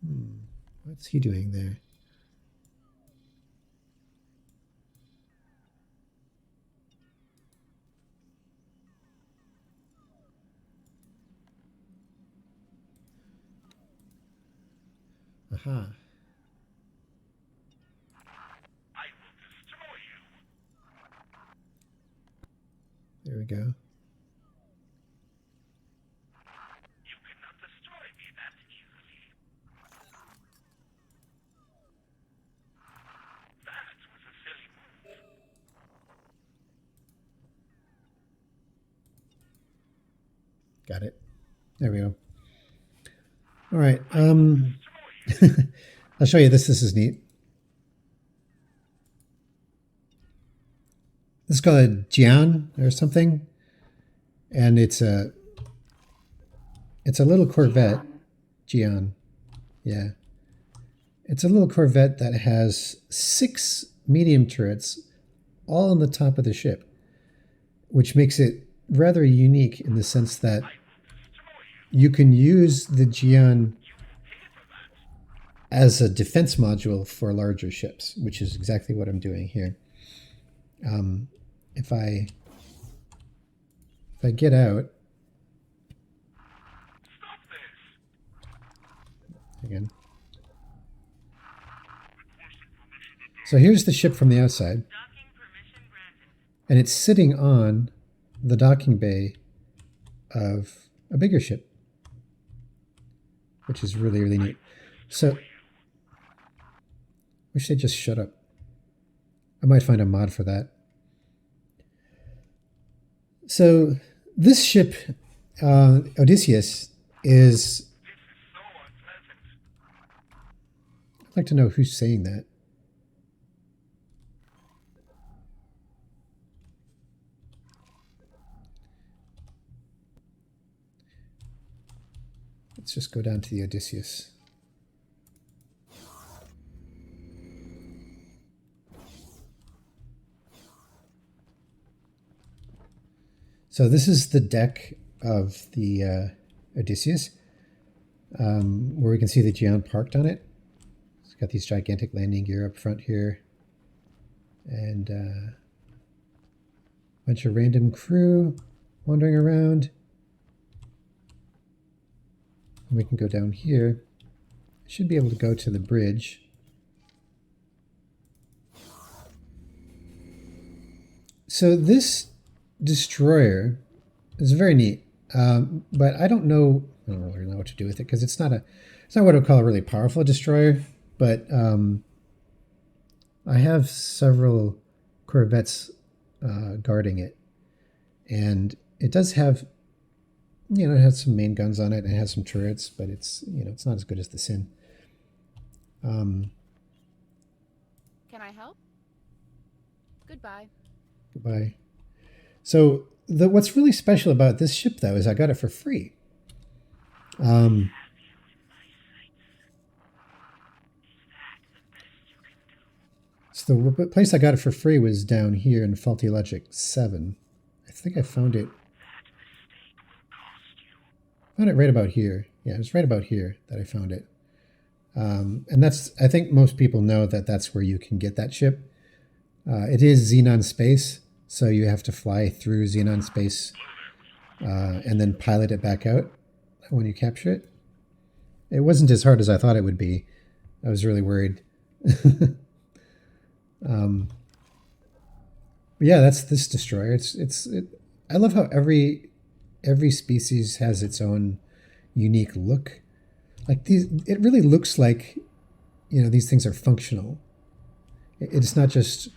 do? What's he doing there? Aha. I will destroy you. There we go. You cannot destroy me that easily. That was a silly move. Got it. There we go. All right. I'll show you this. This is neat. This is called a Jian or something, and it's a little Corvette. Jian, yeah. It's a little Corvette that has 6 medium turrets, all on the top of the ship, which makes it rather unique in the sense that you can use the Jian as a defense module for larger ships, which is exactly what I'm doing here. If I get out again, so here's the ship from the outside, and it's sitting on the docking bay of a bigger ship, which is really, really neat. So, wish they'd just shut up. I might find a mod for that. So, this ship, Odysseus, is... I'd like to know who's saying that. Let's just go down to the Odysseus. So this is the deck of the Odysseus, where we can see the Jian parked on it. It's got these gigantic landing gear up front here, and a bunch of random crew wandering around. And we can go down here. Should be able to go to the bridge. So this destroyer is very neat, but I don't really know what to do with it, because it's not what I would call a really powerful destroyer. But I have several Corvettes guarding it, and it does have, it has some main guns on it, and it has some turrets, but it's it's not as good as the Sin. Can I help? Goodbye. Goodbye. So what's really special about this ship, though, is I got it for free. So the place I got it for free was down here in Faulty Logic 7. I think I found it. I found it right about here. Yeah, it was right about here that I found it. And I think most people know that that's where you can get that ship. It is Xenon space, so you have to fly through Xenon space and then pilot it back out when you capture it. It wasn't as hard as I thought it would be. I was really worried. But yeah, that's this destroyer. I love how every species has its own unique look. Like these, it really looks like, you know, these things are functional. It's not just,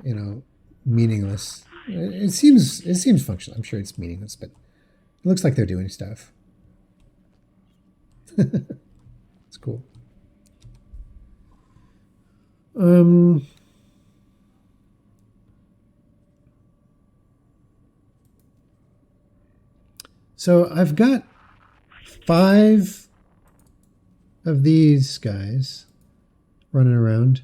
you know, meaningless. It seems functional. I'm sure it's meaningless, but it looks like they're doing stuff. It's cool. So I've got 5 of these guys running around.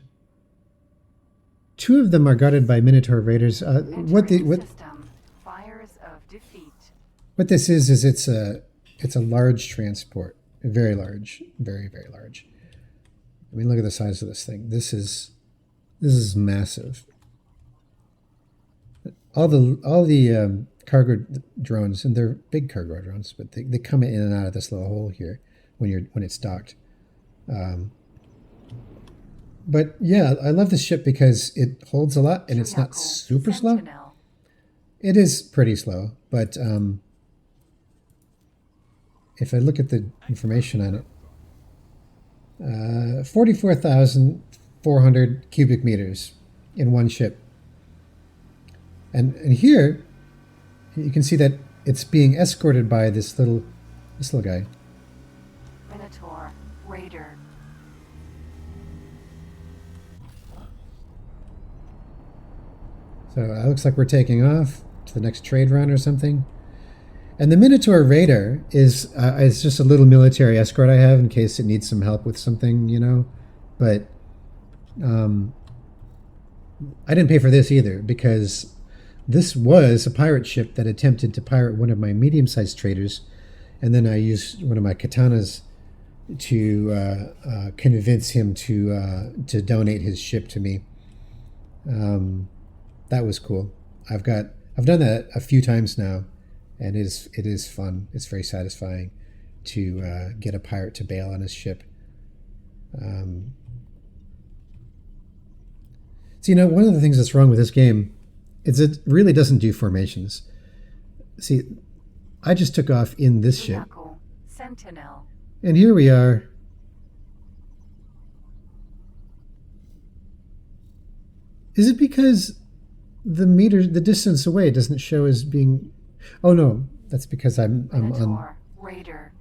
2 of them are guarded by Minotaur raiders. What System. Fires of defeat. this is it's a large transport, very large, very very large. I mean, look at the size of this thing. This is massive. All the cargo drones, and they're big cargo drones, but they come in and out of this little hole here when it's docked. But yeah, I love this ship because it holds a lot and it's not super slow. It is pretty slow, but if I look at the information on it, 44,400 cubic meters in one ship. And here you can see that it's being escorted by this little guy. Minotaur. Raider. So it looks like we're taking off to the next trade run or something. And the Minotaur Raider is just a little military escort I have in case it needs some help with something, you know. But I didn't pay for this either because this was a pirate ship that attempted to pirate one of my medium-sized traders, and then I used one of my katanas to convince him to donate his ship to me. That was cool. I've done that a few times now, and it is fun. It's very satisfying to get a pirate to bail on his ship. So, you know, one of the things that's wrong with this game is it really doesn't do formations. See, I just took off in this ship. Sentinel. And here we are. Is it because the distance away doesn't show as being... Oh no, that's because I'm on... Raider.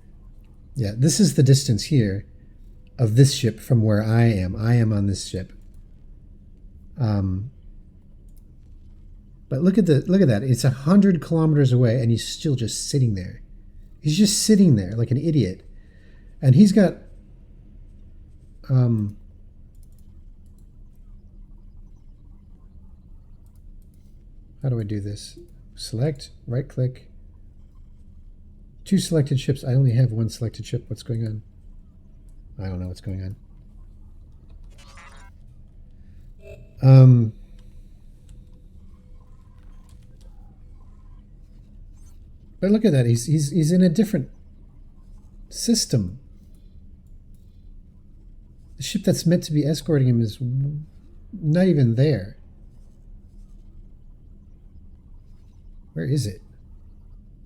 Yeah, this is the distance here of this ship from where I am. I am on this ship. But look at that. It's 100 kilometers away, and he's still just sitting there. He's just sitting there like an idiot, and he's got how do I do this? Select, right click. 2 selected ships. I only have 1 selected ship. What's going on? I don't know what's going on. But look at that. He's in a different system. The ship that's meant to be escorting him is not even there. Where is it?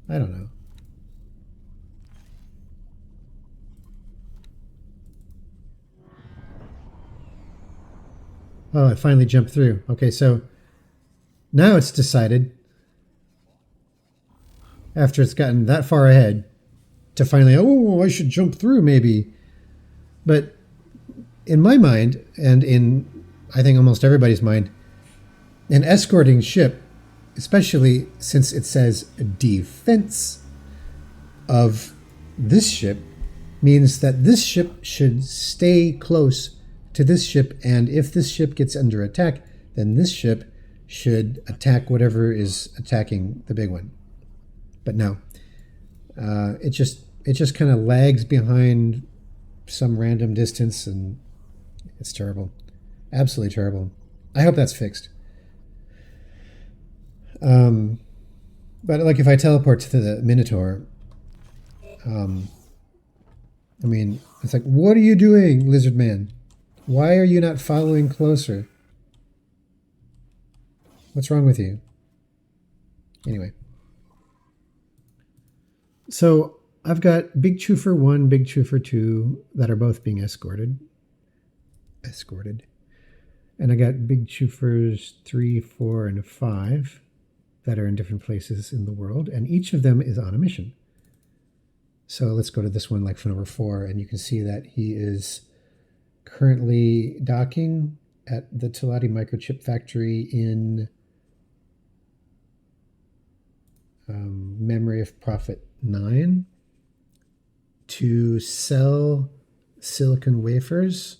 I don't know. Oh, I finally jumped through. Okay, so now it's decided, after it's gotten that far ahead, to finally, oh, I should jump through maybe. But in my mind, and in I think almost everybody's mind, an escorting ship, especially since it says defense of this ship, means that this ship should stay close to this ship, and if this ship gets under attack, then this ship should attack whatever is attacking the big one. But no, it just kind of lags behind some random distance, and it's terrible, absolutely terrible. I hope that's fixed. But like if I teleport to the Minotaur, I mean, it's like, what are you doing, Lizard Man? Why are you not following closer? What's wrong with you? Anyway. So I've got Big Choofer 1, Big Choofer 2 that are both being escorted. And I got Big Choofers 3, 4, and 5 that are in different places in the world, and each of them is on a mission. So let's go to this one, like for number 4, and you can see that he is currently docking at the Telati microchip factory in Memory of Prophet 9 to sell silicon wafers,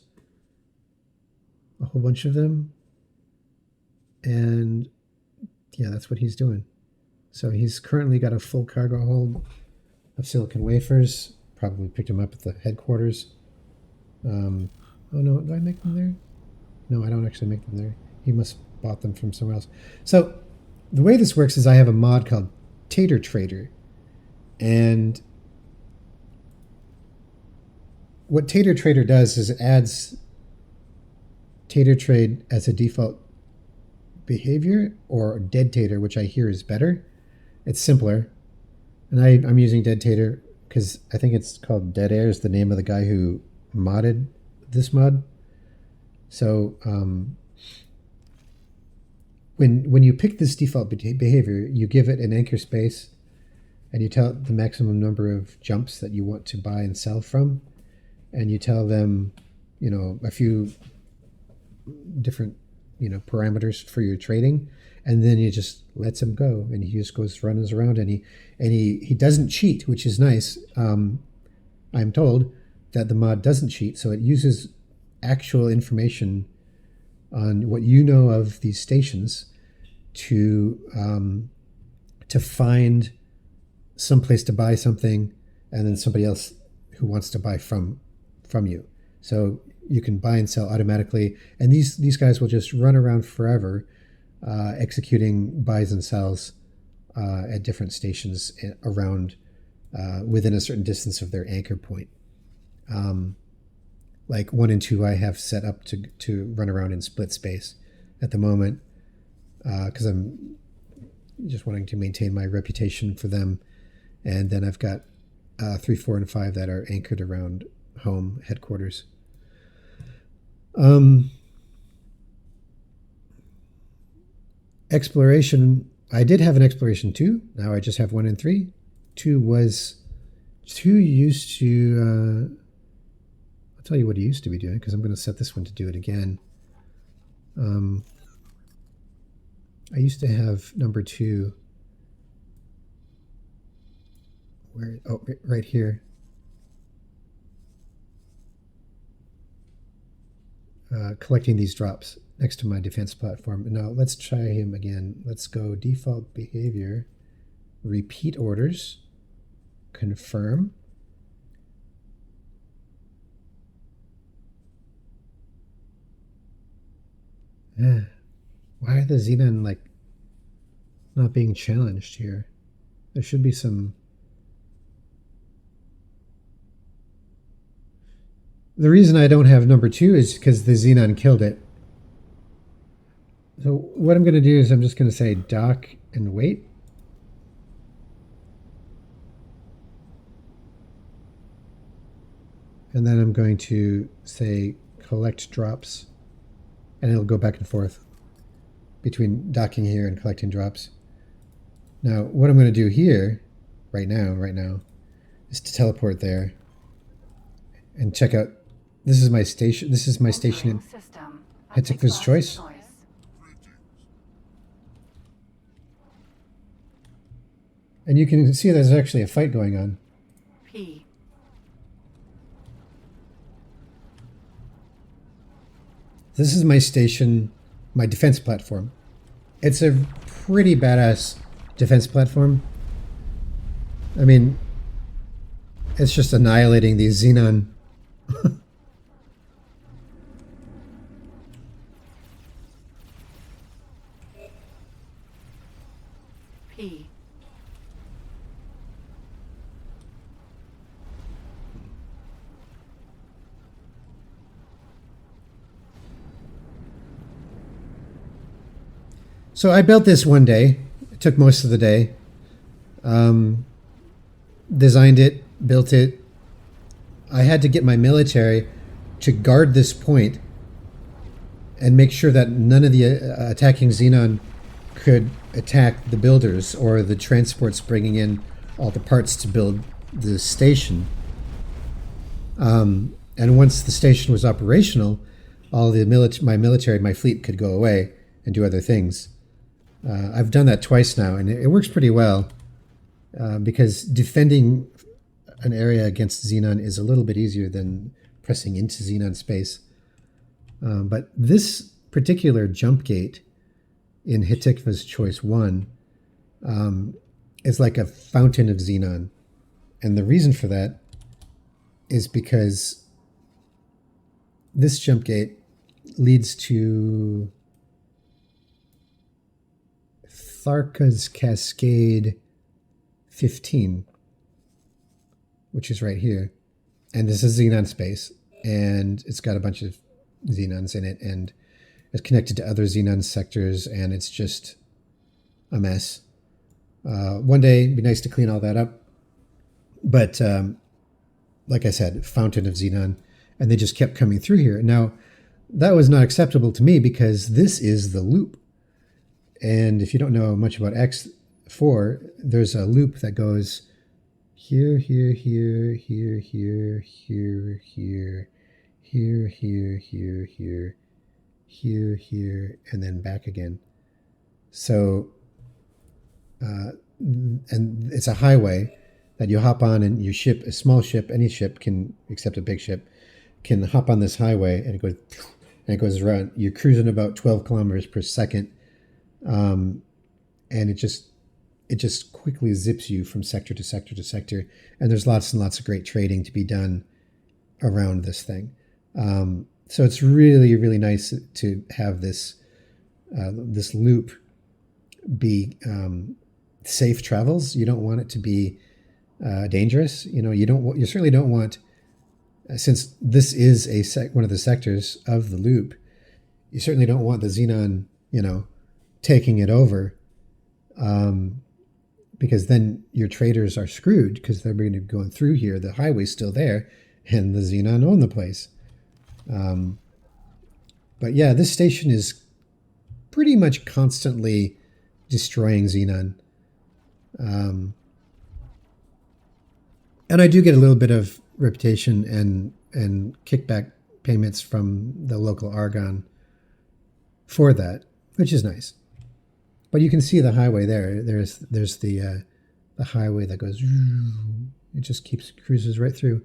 a whole bunch of them. And yeah, that's what he's doing. So he's currently got a full cargo hold of silicon wafers. Probably picked them up at the headquarters. Oh no, do I make them there? No, I don't actually make them there. He must have bought them from somewhere else. So the way this works is I have a mod called Tater Trader. And what Tater Trader does is it adds Tater Trade as a default behavior, or Dead Tater, which I hear is better. It's simpler. And I'm using Dead Tater because I think it's called Dead Air is the name of the guy who modded this mod. So when you pick this default behavior, you give it an anchor space and you tell it the maximum number of jumps that you want to buy and sell from. And you tell them, a few different, parameters for your trading. And then you just lets him go, and he just goes runs around, and he doesn't cheat, which is nice. I'm told that the mod doesn't cheat, so it uses actual information on what you know of these stations to find some place to buy something, and then somebody else who wants to buy from you. So you can buy and sell automatically, and these guys will just run around forever, executing buys and sells at different stations around within a certain distance of their anchor point. Like 1 and 2 I have set up to run around in split space at the moment, because I'm just wanting to maintain my reputation for them. And then I've got 3, 4, and 5 that are anchored around home headquarters. Exploration, I did have an exploration 2. Now I just have 1 and 3. 2 used to, I'll tell you what he used to be doing, because I'm going to set this one to do it again. I used to have number 2. Where? Oh, right here. Collecting these drops next to my defense platform. Now let's try him again. Let's go default behavior, repeat orders, confirm. Why are the Xenon not being challenged here? There should be some. The reason I don't have number 2 is because the Xenon killed it. So what I'm going to do is I'm just going to say dock and wait. And then I'm going to say collect drops, and it'll go back and forth between docking here and collecting drops. Now, what I'm going to do here right now is to teleport there and check out. This is my station. This is my station in Hetikva's Choice. And you can see there's actually a fight going on. P. This is my station, my defense platform. It's a pretty badass defense platform. I mean, it's just annihilating these Xenon. P. So I built this one day. It took most of the day. Designed it built it. I had to get my military to guard this point and make sure that none of the attacking Xenon could attack the builders or the transports bringing in all the parts to build the station. And once the station was operational, all the my fleet could go away and do other things. I've done that twice now, and it works pretty well because defending an area against Xenon is a little bit easier than pressing into Xenon space. But this particular jump gate in Hitikva's Choice 1 is like a fountain of Xenon. And the reason for that is because this jump gate leads to Tharka's Cascade 15, which is right here. And this is Xenon space, and it's got a bunch of Xenons in it, and it's connected to other Xenon sectors, and it's just a mess. One day, it'd be nice to clean all that up. But like I said, fountain of Xenon, and they just kept coming through here. Now, that was not acceptable to me because this is the loop. And if you don't know much about X4, there's a loop that goes here, here, here, here, here, here, here, here, here, here, here, here, here, and then back again. So, and it's a highway that you hop on, and your ship, a small ship, any ship can, except a big ship, can hop on this highway, and it goes around. You're cruising about 12 kilometers per second, and it just quickly zips you from sector to sector to sector. And there's lots and lots of great trading to be done around this thing. So it's really, really nice to have this this loop be safe travels. You don't want it to be dangerous. You certainly don't want, since this is one of the sectors of the loop, you certainly don't want the Xenon, taking it over, because then your traders are screwed because they're going to be going through here. The highway's still there, and the Xenon own the place. But yeah, this station is pretty much constantly destroying Xenon. And I do get a little bit of reputation and kickback payments from the local Argon for that, which is nice. But you can see the highway there. There's the highway that goes. It just cruises right through.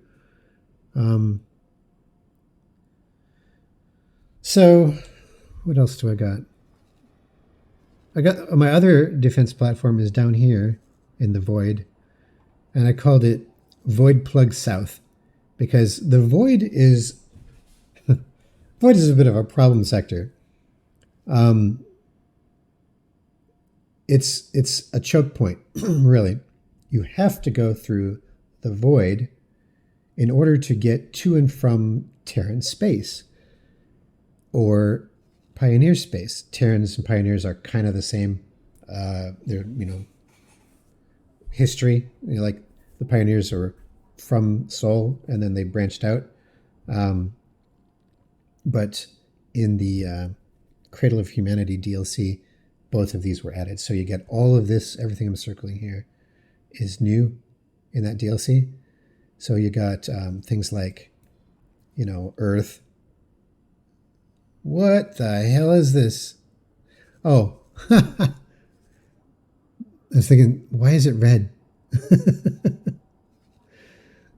So, what else do I got? I got my other defense platform is down here in the void, and I called it Void Plug South because the void is void is a bit of a problem sector. It's a choke point, really. You have to go through the void in order to get to and from Terran space or Pioneer space. Terrans and Pioneers are kind of the same. They're, history. Like the Pioneers are from Sol, and then they branched out. But in the Cradle of Humanity DLC, both of these were added. So you get all of this, everything I'm circling here is new in that DLC. So you got things like, Earth. What the hell is this? Oh, I was thinking, why is it red?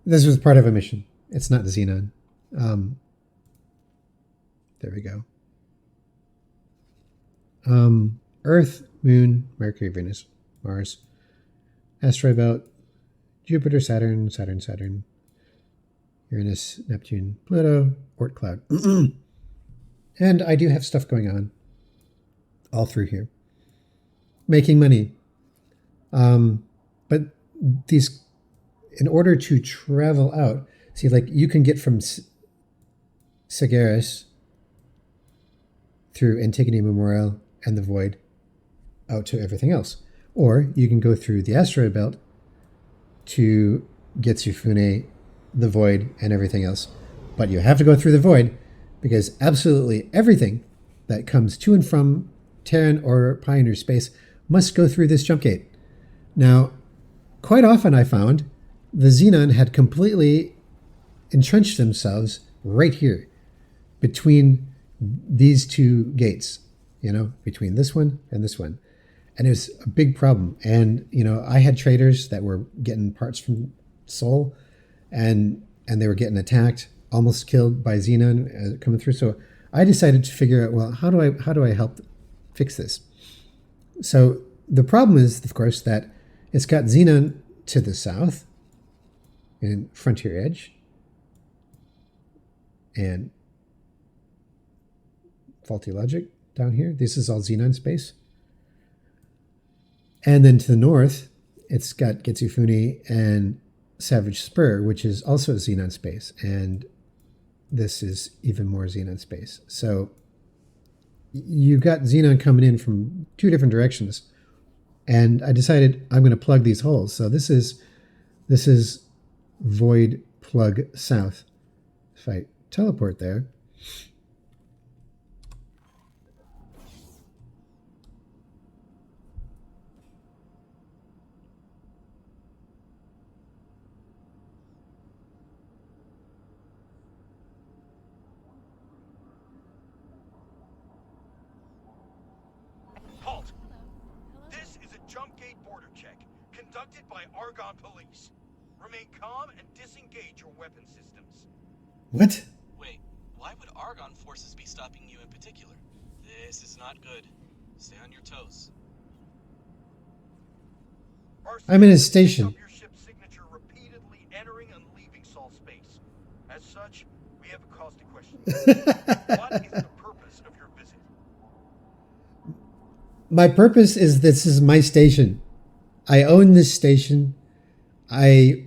This was part of a mission. It's not Xenon. There we go. Earth, Moon, Mercury, Venus, Mars, asteroid belt, Jupiter, Saturn, Uranus, Neptune, Pluto, Oort cloud. And I do have stuff going on all through here. Making money. But these, in order to travel out, see, like you can get from Sagaris through Antigone Memorial and the Void out to everything else. Or you can go through the asteroid belt to Getsufune, the Void, and everything else. But you have to go through the Void because absolutely everything that comes to and from Terran or Pioneer space must go through this jump gate. Now, quite often I found the Xenon had completely entrenched themselves right here between these two gates, between this one and this one. And it was a big problem. And, I had traders that were getting parts from Sol and they were getting attacked, almost killed by Xenon coming through. So I decided to figure out, well, how do I help fix this? So the problem is, of course, that it's got Xenon to the south in Frontier Edge and Faulty Logic down here. This is all Xenon space. And then to the north, it's got Getsufune and Savage Spur, which is also Xenon space. And this is even more Xenon space. So you've got Xenon coming in from two different directions. And I decided I'm going to plug these holes. So this is Void plug south. If I teleport there, Halt! This is a jump gate border check conducted by Argonne police. Remain calm and disengage your weapon systems. what? Wait, why would Argonne forces be stopping you in particular? This is not good. Stay on your toes. I'm in a station. Pick up your ship's signature repeatedly entering and leaving Sol space. As such, we have a caustic question. What is the purpose of your visit? My purpose is this is my station. I own this station. I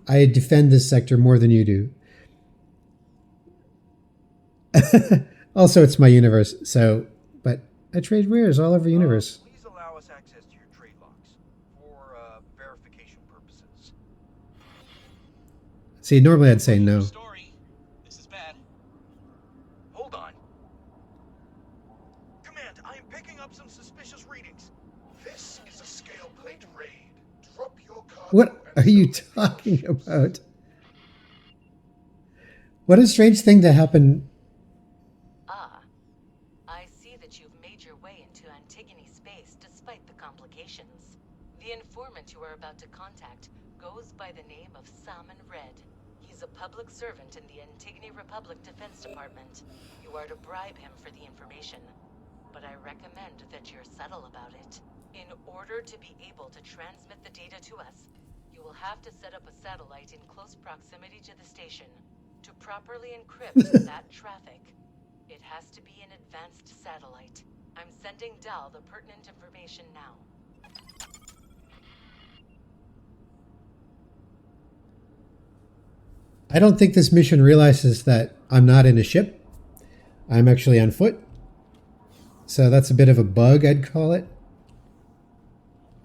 defend this sector more than you do. Also, it's my universe. So, but I trade wares all over the universe. Please allow us access to your trade logs for verification purposes. See, normally I'd say no. Story. This is bad. Hold on. Command, I am picking up some suspicious readings. This is a scale plate raid. Drop your cargo. What are you talking about? What a strange thing to happen. Ah, I see that you've made your way into Antigone space despite the complications. The informant you are about to contact goes by the name of Salmon Red. He's a public servant in the Antigone Republic Defense Department. You are to bribe him for the information, but I recommend that you're subtle about it. In order to be able to transmit the data to us, you will have to set up a satellite in close proximity to the station. To properly encrypt that traffic, it has to be an advanced satellite. I'm sending Dal the pertinent information now. I don't think this mission realizes that I'm not in a ship. I'm actually on foot. So that's a bit of a bug, I'd call it.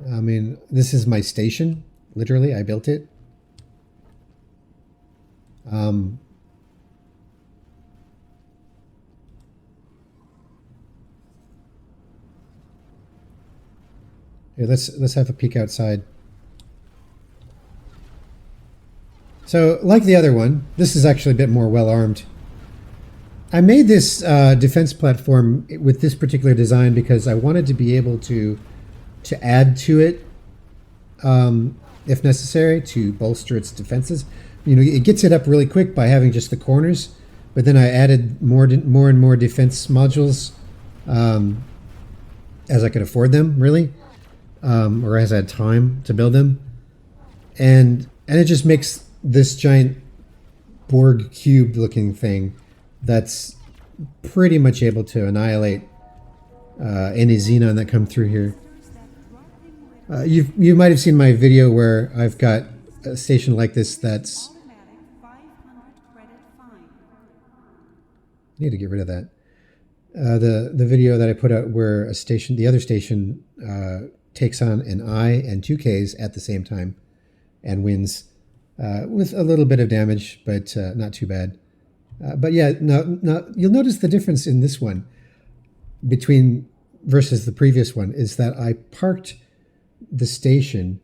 I mean, this is my station. Literally, I built it. Here, let's have a peek outside. So, like the other one, this is actually a bit more well-armed. I made this defense platform with this particular design because I wanted to be able to add to it, if necessary, to bolster its defenses. It gets it up really quick by having just the corners, but then I added more and more defense modules as I could afford them, really, or as I had time to build them, and it just makes this giant Borg cube looking thing that's pretty much able to annihilate any Xenon that come through here. You might have seen my video where I've got a station like this that's... I need to get rid of that. The video that I put out where the other station takes on an I and two Ks at the same time and wins. with a little bit of damage, but not too bad. But yeah, now you'll notice the difference in this one between versus the previous one is that I parked the station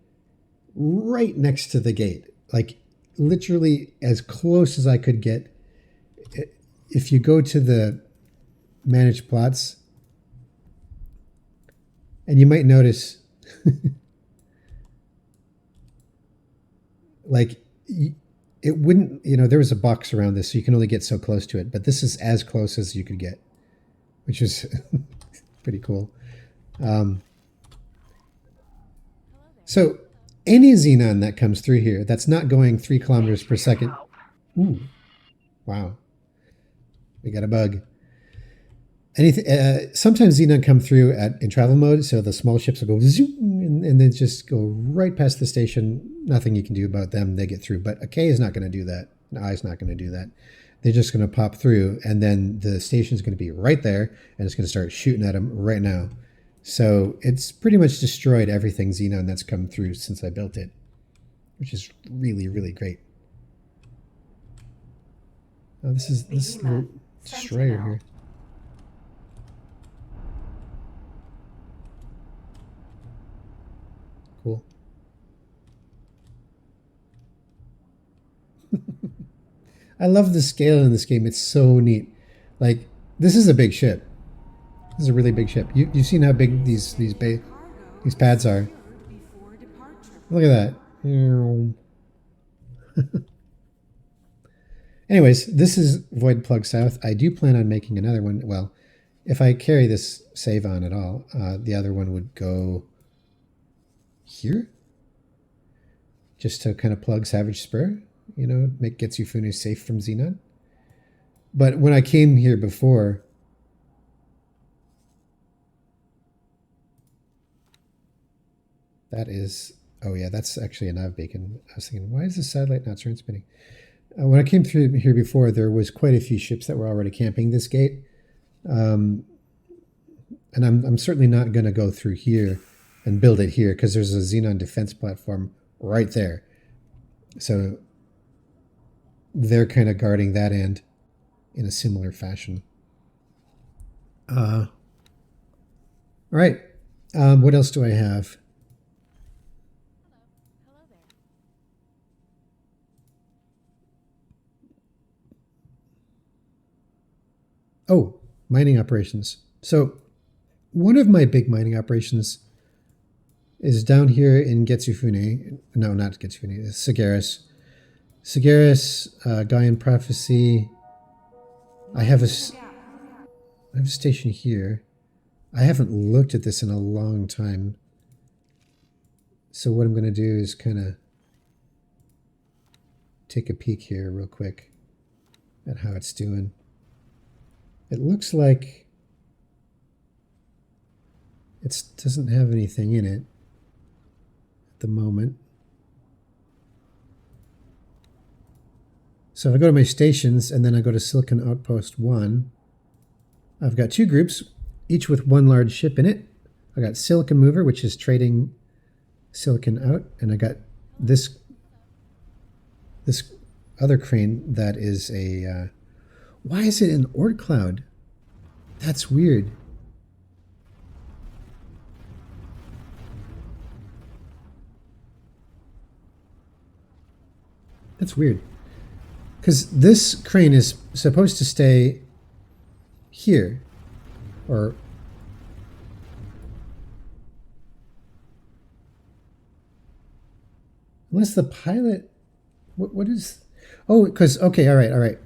right next to the gate, like literally as close as I could get. If you go to the manage plots, and you might notice like it wouldn't, there was a box around this, so you can only get so close to it, but this is as close as you could get, which is pretty cool. So any xenon that comes through here that's not going 3 kilometers per second. Ooh, wow. We got a bug. Sometimes xenon come through in travel mode, so the small ships will go zoom and then just go right past the station. Nothing you can do about them. They get through. But a K is not going to do that. An I is not going to do that. They're just going to pop through, and then the station's going to be right there, and it's going to start shooting at them right now. So it's pretty much destroyed everything xenon that's come through since I built it, which is really, really great. Oh, this is little destroyer here. Cool. I love the scale in this game. It's so neat. Like, this is a big ship. This is a really big ship. You've seen how big these pads are. Look at that. Anyways, this is Void Plug South. I do plan on making another one. Well, if I carry this save on at all, the other one would go here, just to kind of plug Savage Spur, make Getsufune safe from xenon. But when I came here before, that is, oh yeah, that's actually a nav beacon. I was thinking, why is the satellite not transmitting? When I came through here before, there was quite a few ships that were already camping this gate. And I'm certainly not going to go through here and build it here, because there's a xenon defense platform right there. So they're kind of guarding that end in a similar fashion. All right. What else do I have? Hello there. Oh, mining operations. So one of my big mining operations is down here in Getsufune. No, not Getsufune. It's Sagaris. Sagaris, Gaian Prophecy. I have a station here. I haven't looked at this in a long time. So what I'm going to do is kind of take a peek here real quick at how it's doing. It looks like it doesn't have anything in it at the moment. So if I go to my stations and then I go to Silicon Outpost 1, I've got 2 groups, each with 1 large ship in it. I got Silicon Mover, which is trading silicon out, and I got this other crane that is a why is it an ore cloud? That's weird. That's weird. Because this crane is supposed to stay here. Or unless the pilot, what is, oh, because, okay, all right.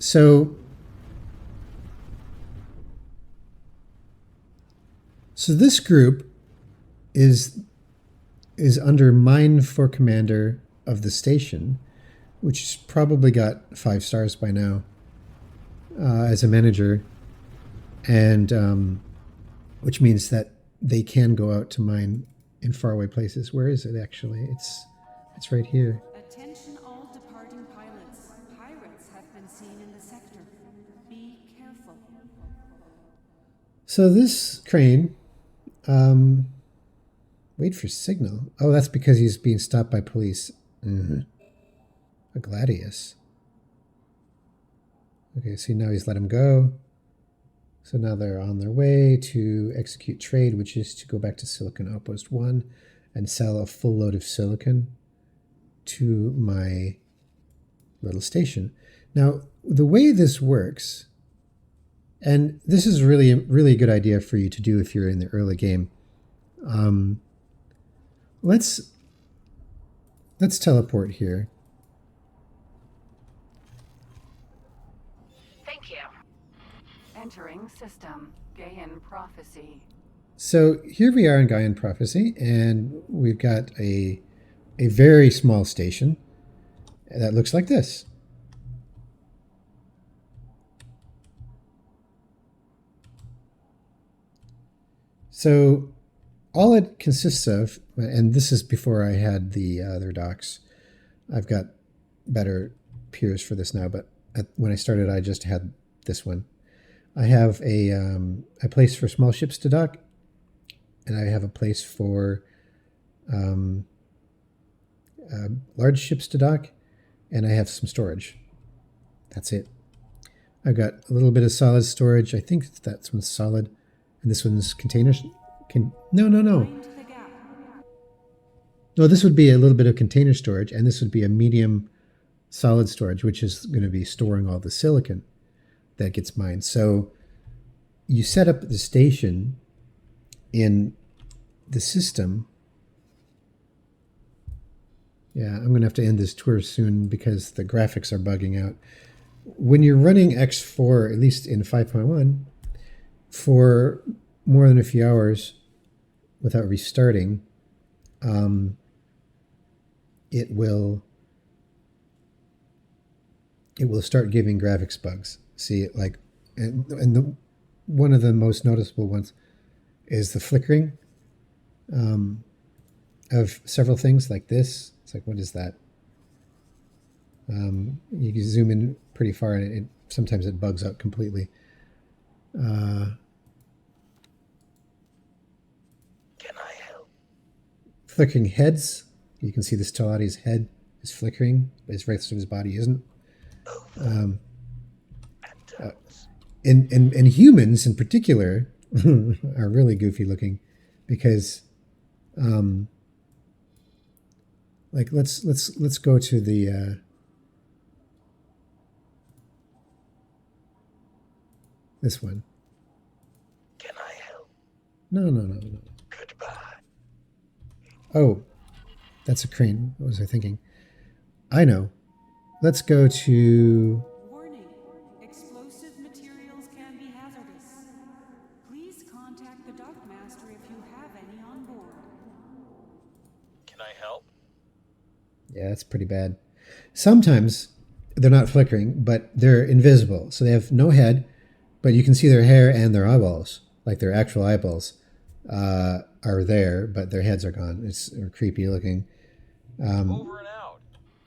So this group is under mine for commander of the station, which has probably got 5 stars by now as a manager, and which means that they can go out to mine in faraway places. Where is it actually? It's right here. Attention all departing pilots. Pirates have been seen in the sector. Be careful. So this crane, wait for signal. Oh, that's because he's being stopped by police. Mm-hmm. A gladius. Okay, see, now he's let him go. So now they're on their way to execute trade, which is to go back to Silicon Outpost 1 and sell a full load of silicon to my little station. Now, the way this works, and this is really a good idea for you to do if you're in the early game. Let's teleport here. Thank you. Entering system. Gaian prophecy. So here we are in Gaian Prophecy, and we've got a very small station that looks like this. So all it consists of, and this is before I had the other docks. I've got better piers for this now, but when I started, I just had this one. I have a place for small ships to dock, and I have a place for large ships to dock, and I have some storage. That's it. I've got a little bit of solid storage. I think that one's solid, and this one's containers. No. No, this would be a little bit of container storage, and this would be a medium solid storage, which is going to be storing all the silicon that gets mined. So you set up the station in the system. Yeah, I'm going to have to end this tour soon because the graphics are bugging out. When you're running X4, at least in 5.1, for more than a few hours without restarting, it will start giving graphics bugs. See, like, and one of the most noticeable ones is the flickering of several things like this. It's like, what is that? You can zoom in pretty far, and sometimes it bugs out completely. Can I help? Flickering heads. You can see the Stellati's head is flickering, but his rest of his body isn't. And humans in particular are really goofy looking because, like let's go to the this one. Can I help? No. Goodbye. Oh, that's a crane. What was I thinking? I know. Let's go to... Warning. Explosive materials can be hazardous. Please contact the dockmaster if you have any on board. Can I help? Yeah, that's pretty bad. Sometimes they're not flickering, but they're invisible. So they have no head, but you can see their hair and their eyeballs, like their actual eyeballs are there, but their heads are gone. It's creepy looking. Over and out.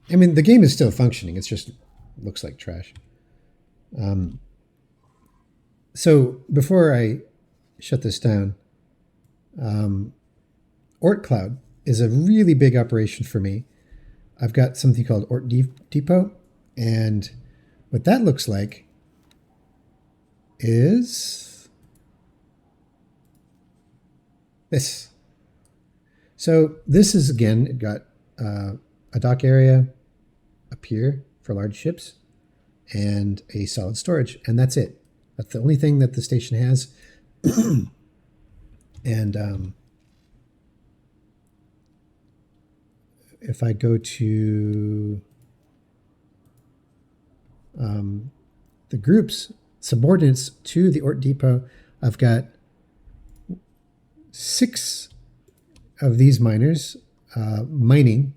I mean, the game is still functioning. It just looks like trash. So before I shut this down, Ort Cloud is a really big operation for me. I've got something called Ort Depot, and what that looks like is this. So this is, again, it got a dock area, a pier for large ships, and a solid storage, and that's it. That's the only thing that the station has. And if I go to the groups, subordinates to the Ort Depot, I've got 6 of these miners mining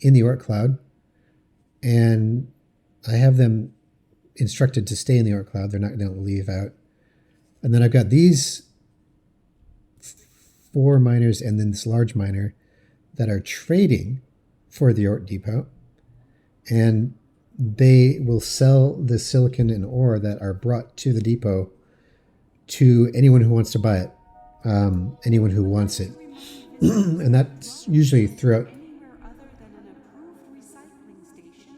in the Ort Cloud, and I have them instructed to stay in the Ort Cloud. They're not going to leave out. And then I've got these 4 miners and then this large miner that are trading for the Ort Depot, and they will sell the silicon and ore that are brought to the depot to anyone who wants to buy it, anyone who wants it. And that's usually throughout. Anywhere other than an approved recycling station,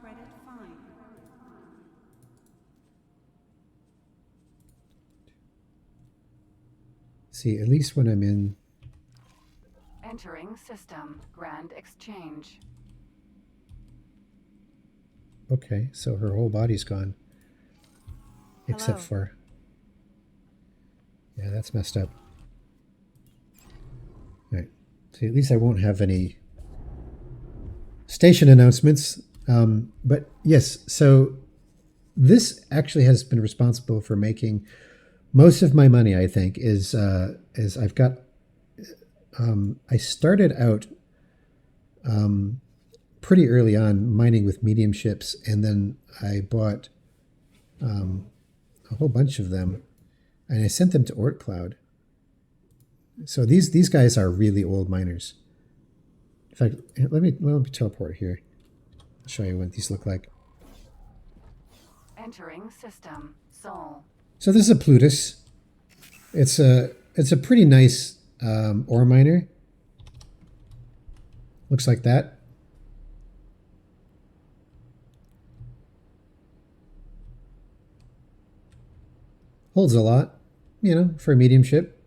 credit fine. See, at least when I'm in... Entering system. Grand exchange. Okay, so her whole body's gone. Except Hello. for... Yeah, that's messed up. Alright. So at least I won't have any station announcements. But yes, so this actually has been responsible for making most of my money, I think, is I've got... I started out pretty early on mining with medium ships, and then I bought a whole bunch of them, and I sent them to OrtCloud. So these guys are really old miners. In fact, let me teleport here. I'll show you what these look like. Entering system. Sol. So this is a Plutus. It's a pretty nice ore miner. Looks like that. Holds a lot, you know, for a medium ship.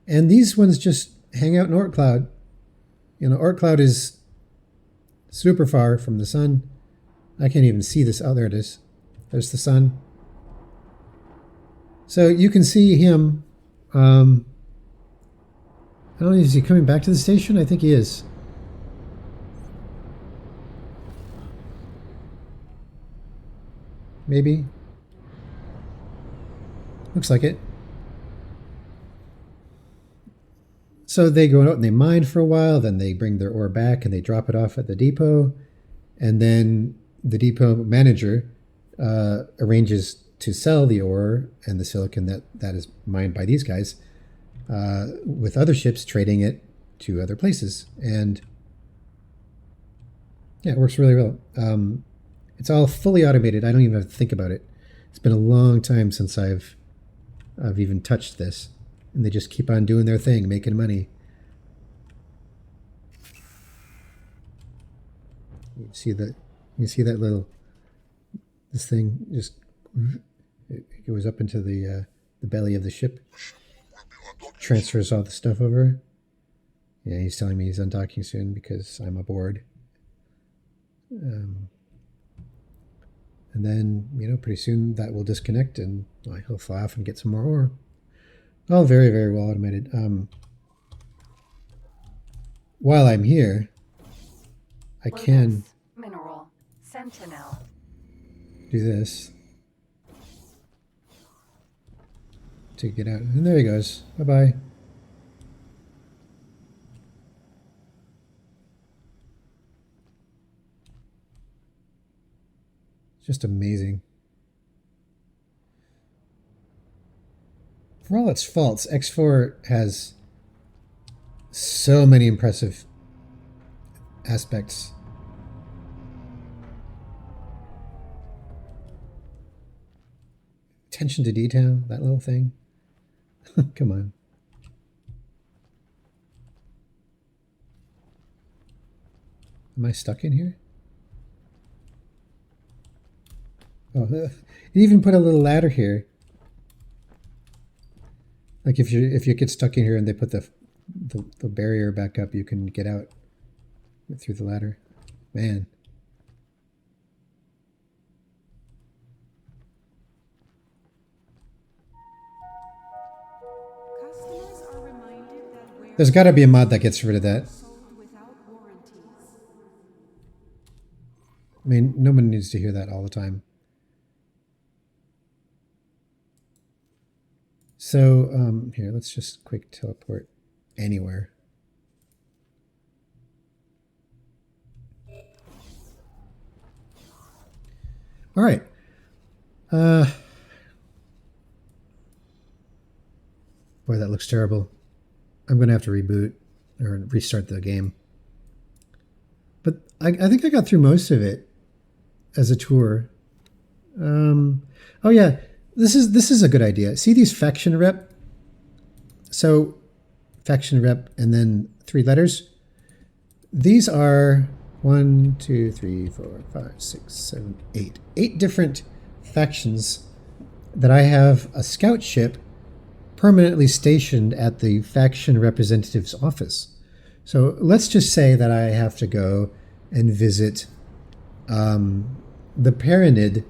And these ones just hang out in OrtCloud. You know, OrtCloud is super far from the sun. I can't even see this. Oh, there it is. There's the sun. So you can see him. I don't know, is he coming back to the station? I think he is. Maybe. Looks like it. So they go out and they mine for a while, then they bring their ore back and they drop it off at the depot. And then the depot manager arranges to sell the ore and the silicon that is mined by these guys with other ships trading it to other places. And yeah, it works really well. It's all fully automated. I don't even have to think about it. It's been a long time since I've even touched this. And they just keep on doing their thing, making money. You see that little, this thing just, it goes up into the belly of the ship, transfers all the stuff over. Yeah, he's telling me he's undocking soon because I'm aboard. And then, you know, pretty soon that will disconnect and he'll fly off and get some more ore. All very, very well automated. While I'm here, I can Mineral. Sentinel. do this to get out. And there he goes. Bye-bye. Just amazing. For all its faults, X4 has so many impressive aspects. Attention to detail, that little thing. Come on. Am I stuck in here? Oh, you even put a little ladder here. Like if you get stuck in here and they put the barrier back up, you can get out through the ladder. Man. Customers are reminded that There's got to be a mod that gets rid of that. sold without warranties. I mean, no one needs to hear that all the time. So, here, let's just quick teleport anywhere. All right. Boy, that looks terrible. I'm going to have to reboot or restart the game. But I think I got through most of it as a tour. Oh, yeah. This is a good idea. See these faction rep? So faction rep and then 3 letters. These are 1, 2, 3, 4, 5, 6, 7, 8. 8 different factions that I have a scout ship permanently stationed at the faction representative's office. So let's just say that I have to go and visit the Paranid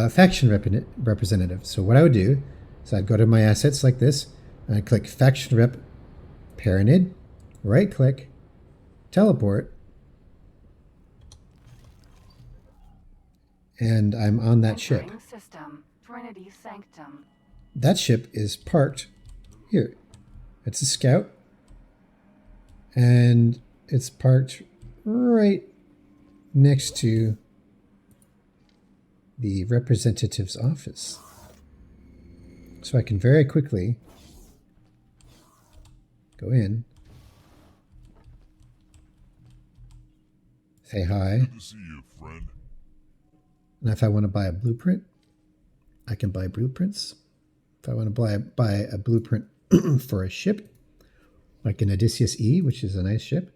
faction representative. So what I would do is I'd go to my assets like this, and I'd click faction rep Paranid, right click, teleport, and I'm on that ship. Entering system. Trinity Sanctum. That ship is parked here. It's a scout, and it's parked right next to the representative's office. So I can very quickly go in, say hi. Good to see you, friend. And if I want to buy a blueprint, I can buy blueprints. If I want to buy a blueprint for a ship, like an Odysseus E, which is a nice ship,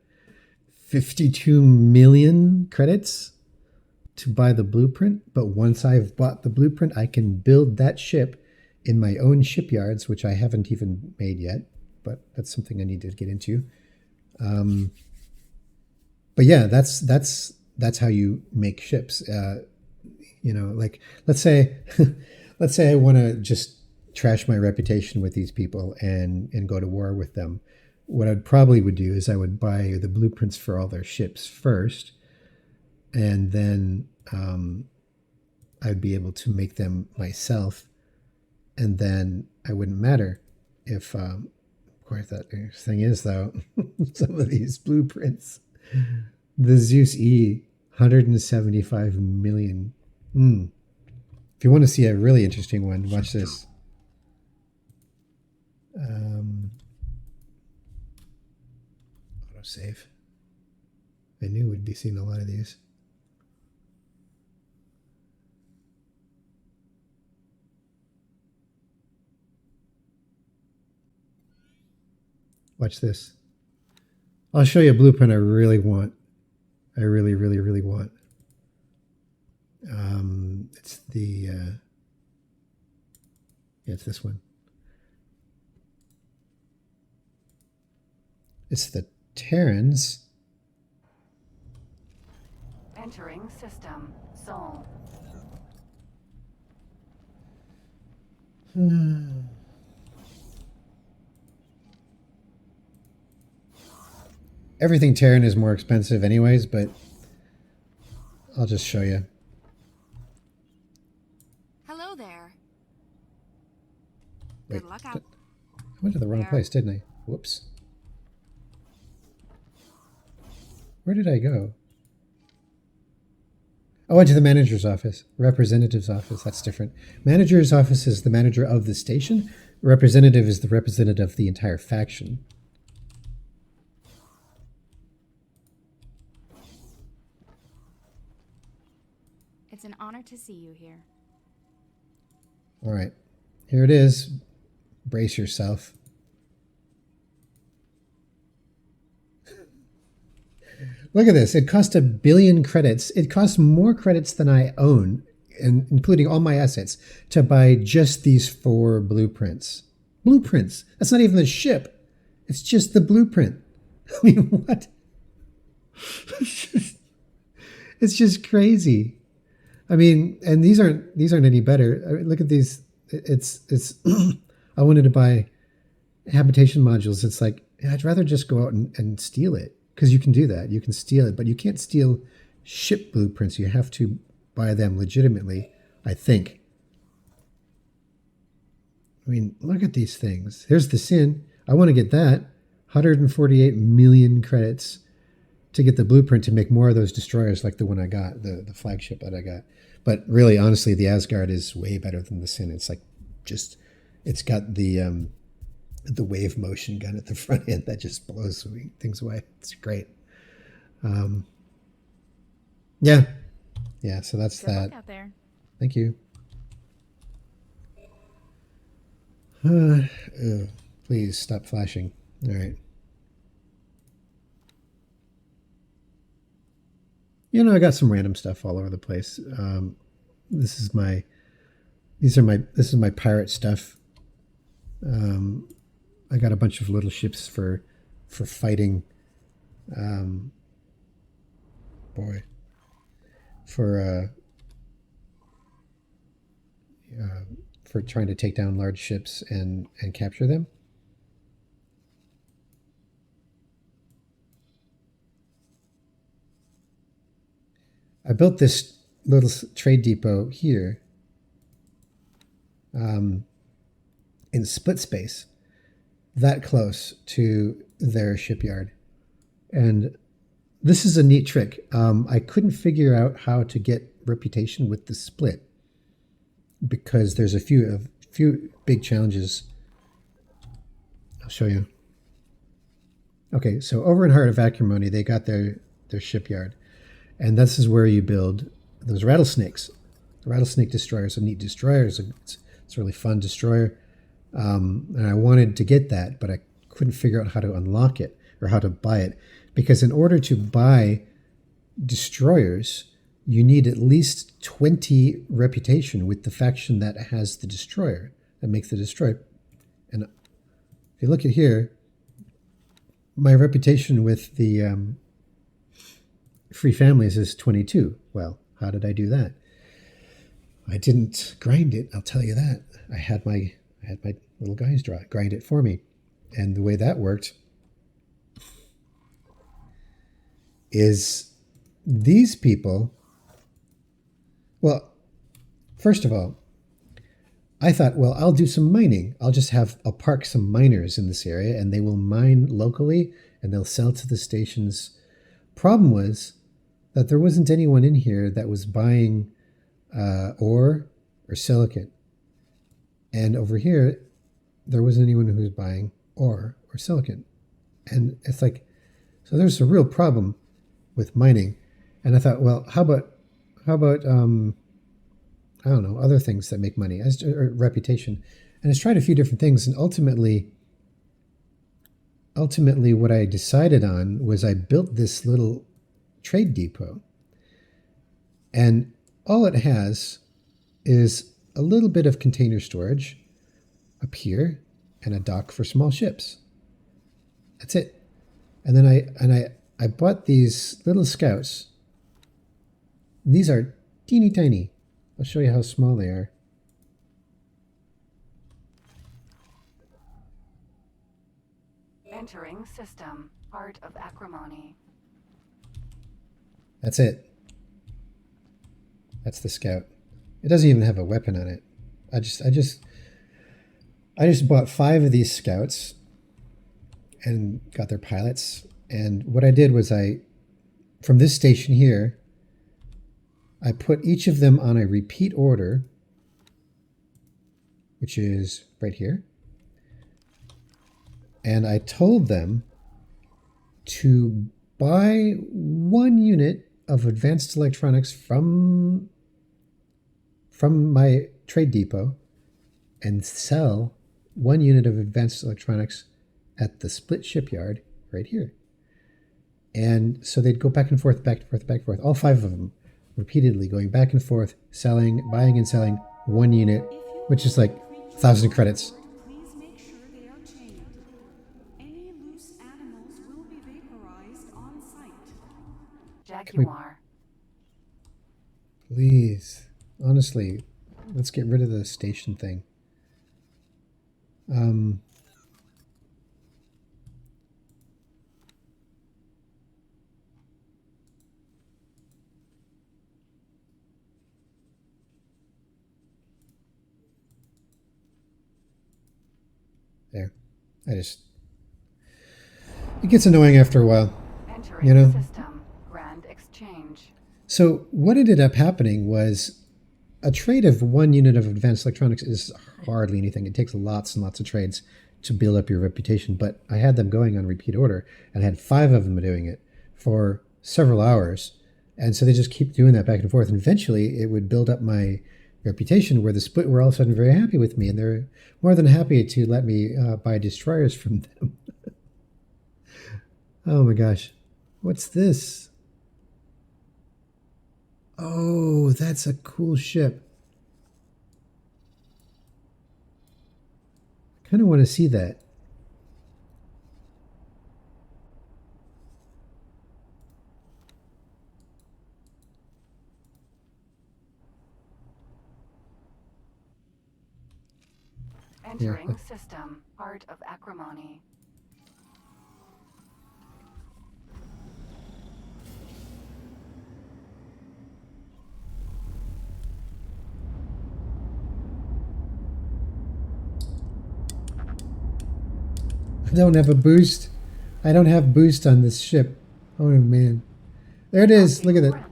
52 million credits to buy the blueprint. But once I've bought the blueprint, I can build that ship in my own shipyards, which I haven't even made yet, but that's something I need to get into. But yeah, that's how you make ships. Like let's say I want to just trash my reputation with these people and go to war with them. What I'd probably would do is I would buy the blueprints for all their ships first, and then I'd be able to make them myself, and then I wouldn't matter if of course that thing is though some of these blueprints, the Zeus E 175 million. If you want to see a really interesting one, watch this. Autosave. I knew we'd be seeing a lot of these. Watch this. I'll show you a blueprint I really want. I really, really, really want. It's the it's this one. It's the Terrans. Entering system. Sol. Everything Terran is more expensive anyways, but I'll just show you. Hello there. Wait, Good luck out. I went to the wrong place, didn't I? Whoops. Where did I go? I went to the manager's office, representative's office. That's different. Manager's office is the manager of the station. Representative is the representative of the entire faction. It's an honor to see you here. All right, here it is. Brace yourself. Look at this. It cost 1 billion credits. It costs more credits than I own, and including all my assets, to buy just these 4 blueprints. Blueprints. That's not even the ship. It's just the blueprint. I mean, what? It's just crazy. I mean, and these aren't any better. I mean, look at these. It's. I wanted to buy habitation modules. It's like I'd rather just go out and steal it, because you can do that. You can steal it, but you can't steal ship blueprints. You have to buy them legitimately, I think. I mean, look at these things. Here's the Sin. I want to get that. 148 million credits to get the blueprint to make more of those destroyers like the one I got, the flagship that I got. But really, honestly, the Asgard is way better than the Sin. It's like just, it's got the wave motion gun at the front end that just blows things away. It's great. Yeah. So that's Good that. luck out there. Thank you. Please stop flashing. All right. I got some random stuff all over the place. This is my this is my pirate stuff. I got a bunch of little ships for fighting. Boy, for for trying to take down large ships and capture them. I built this little trade depot here in split space, that close to their shipyard. And this is a neat trick. I couldn't figure out how to get reputation with the split because there's a few big challenges. I'll show you. Okay, so over in Heart of Acrimony, they got their shipyard. And this is where you build those rattlesnakes. The rattlesnake destroyer is a neat destroyer. It's a really fun destroyer. And I wanted to get that, but I couldn't figure out how to unlock it or how to buy it. Because in order to buy destroyers, you need at least 20 reputation with the faction that has the destroyer, that makes the destroyer. And if you look at here, my reputation with the free families is 22. Well, how did I do that? I didn't grind it, I'll tell you that. I had my little guys grind it for me. And the way that worked is these people, well, first of all, I thought, well, I'll do some mining. I'll park some miners in this area and they will mine locally and they'll sell to the stations. Problem was that there wasn't anyone in here that was buying ore or silicate. And over here, there wasn't anyone who was buying ore or silicate. And it's like, so there's a real problem with mining. And I thought, well, how about I don't know, other things that make money, or reputation. And I tried a few different things, and ultimately what I decided on was I built this little trade depot. And all it has is a little bit of container storage up here and a dock for small ships. That's it. And then I bought these little scouts. These are teeny tiny. I'll show you how small they are. Entering system. Heart of Acrimony. That's it. That's the scout. It doesn't even have a weapon on it. I just bought 5 of these scouts and got their pilots. And what I did was from this station here, I put each of them on a repeat order, which is right here. And I told them to buy 1 unit of advanced electronics from my trade depot and sell 1 unit of advanced electronics at the split shipyard right here. And so they'd go back and forth, all 5 of them, repeatedly going back and forth, buying and selling 1 unit, which is like 1,000 credits. Please make sure they are chained. Any loose animals will be vaporized on site. Jaguar. Please, honestly, let's get rid of the station thing. There. It gets annoying after a while. Entering You know? system. Grand exchange. So what ended up happening was a trade of 1 unit of advanced electronics is hardly anything. It takes lots and lots of trades to build up your reputation. But I had them going on repeat order, and I had 5 of them doing it for several hours. And so they just keep doing that back and forth. And eventually it would build up my reputation where the split were all of a sudden very happy with me. And they're more than happy to let me buy destroyers from them. Oh my gosh. What's this? Oh, that's a cool ship. I kind of want to see that. Yeah. Entering system. Art of acrimony. I don't have a boost. I don't have boost on this ship. Oh man. There it is. Look at it. Granted.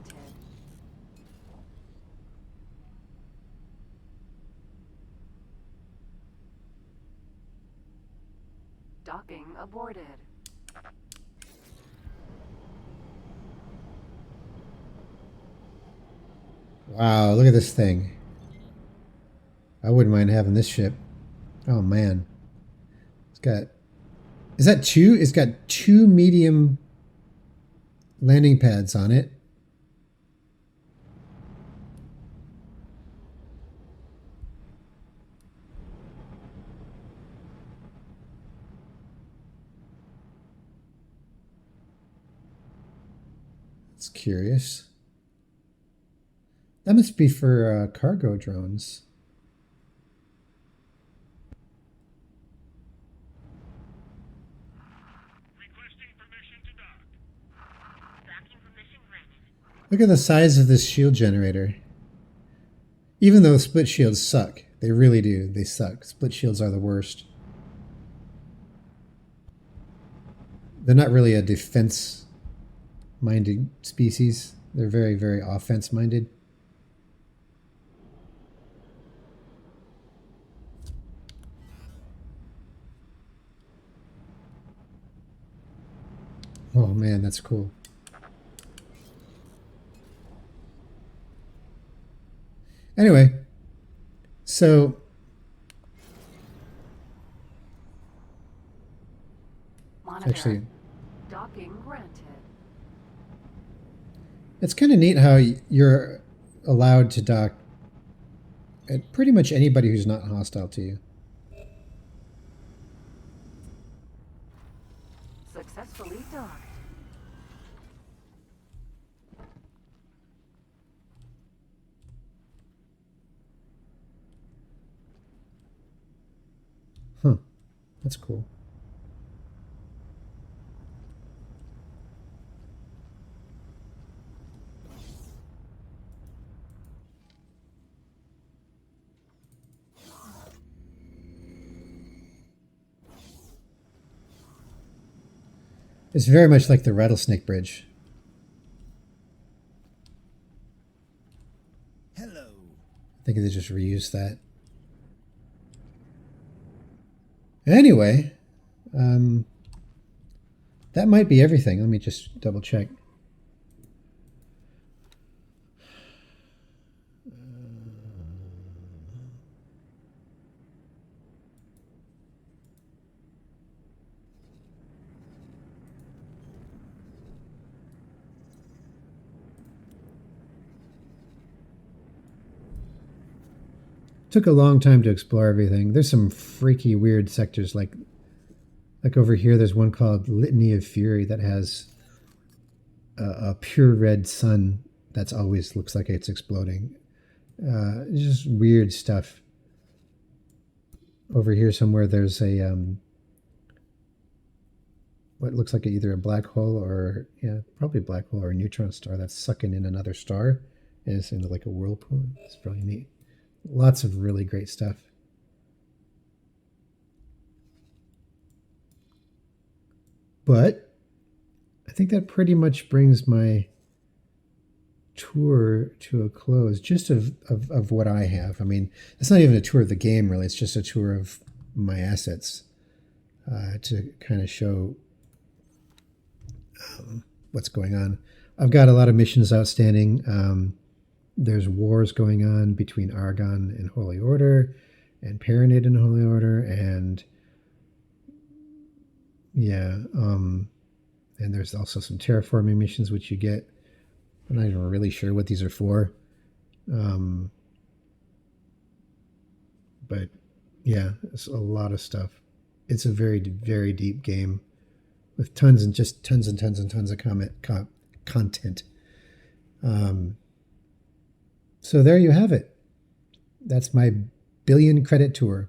Docking aborted. Wow, look at this thing. I wouldn't mind having this ship. Oh man. It's got, is that two? It's got two medium landing pads on it. It's curious. That must be for cargo drones. Requesting permission to dock. Docking permission granted. Look at the size of this shield generator. Even though split shields suck, they really do. They suck. Split shields are the worst. They're not really a defense-minded species. They're very, very offense-minded. Oh man, that's cool. Anyway, so Monitor. actually, Docking granted. it's kind of neat how you're allowed to dock at pretty much anybody who's not hostile to you. Successfully docked. Huh, that's cool. It's very much like the Rattlesnake Bridge. Hello. I think they just reused that. Anyway, that might be everything. Let me just double check. Took a long time to explore everything. There's some freaky weird sectors like over here there's one called Litany of Fury that has a pure red sun that's always looks like it's exploding. Just weird stuff. Over here somewhere there's a what looks like either a black hole or probably a black hole or a neutron star that's sucking in another star, and it's into like a whirlpool. It's really neat. Lots of really great stuff. But I think that pretty much brings my tour to a close, just of what I have. I mean, it's not even a tour of the game, really. It's just a tour of my assets to kind of show what's going on. I've got a lot of missions outstanding. There's wars going on between Argon and Holy Order and Paranid and Holy Order, and and there's also some terraforming missions which you get I'm not even really sure what these are for. But yeah, it's a lot of stuff. It's a very, very deep game with tons and tons and tons of content. So there you have it. That's my billion credit tour.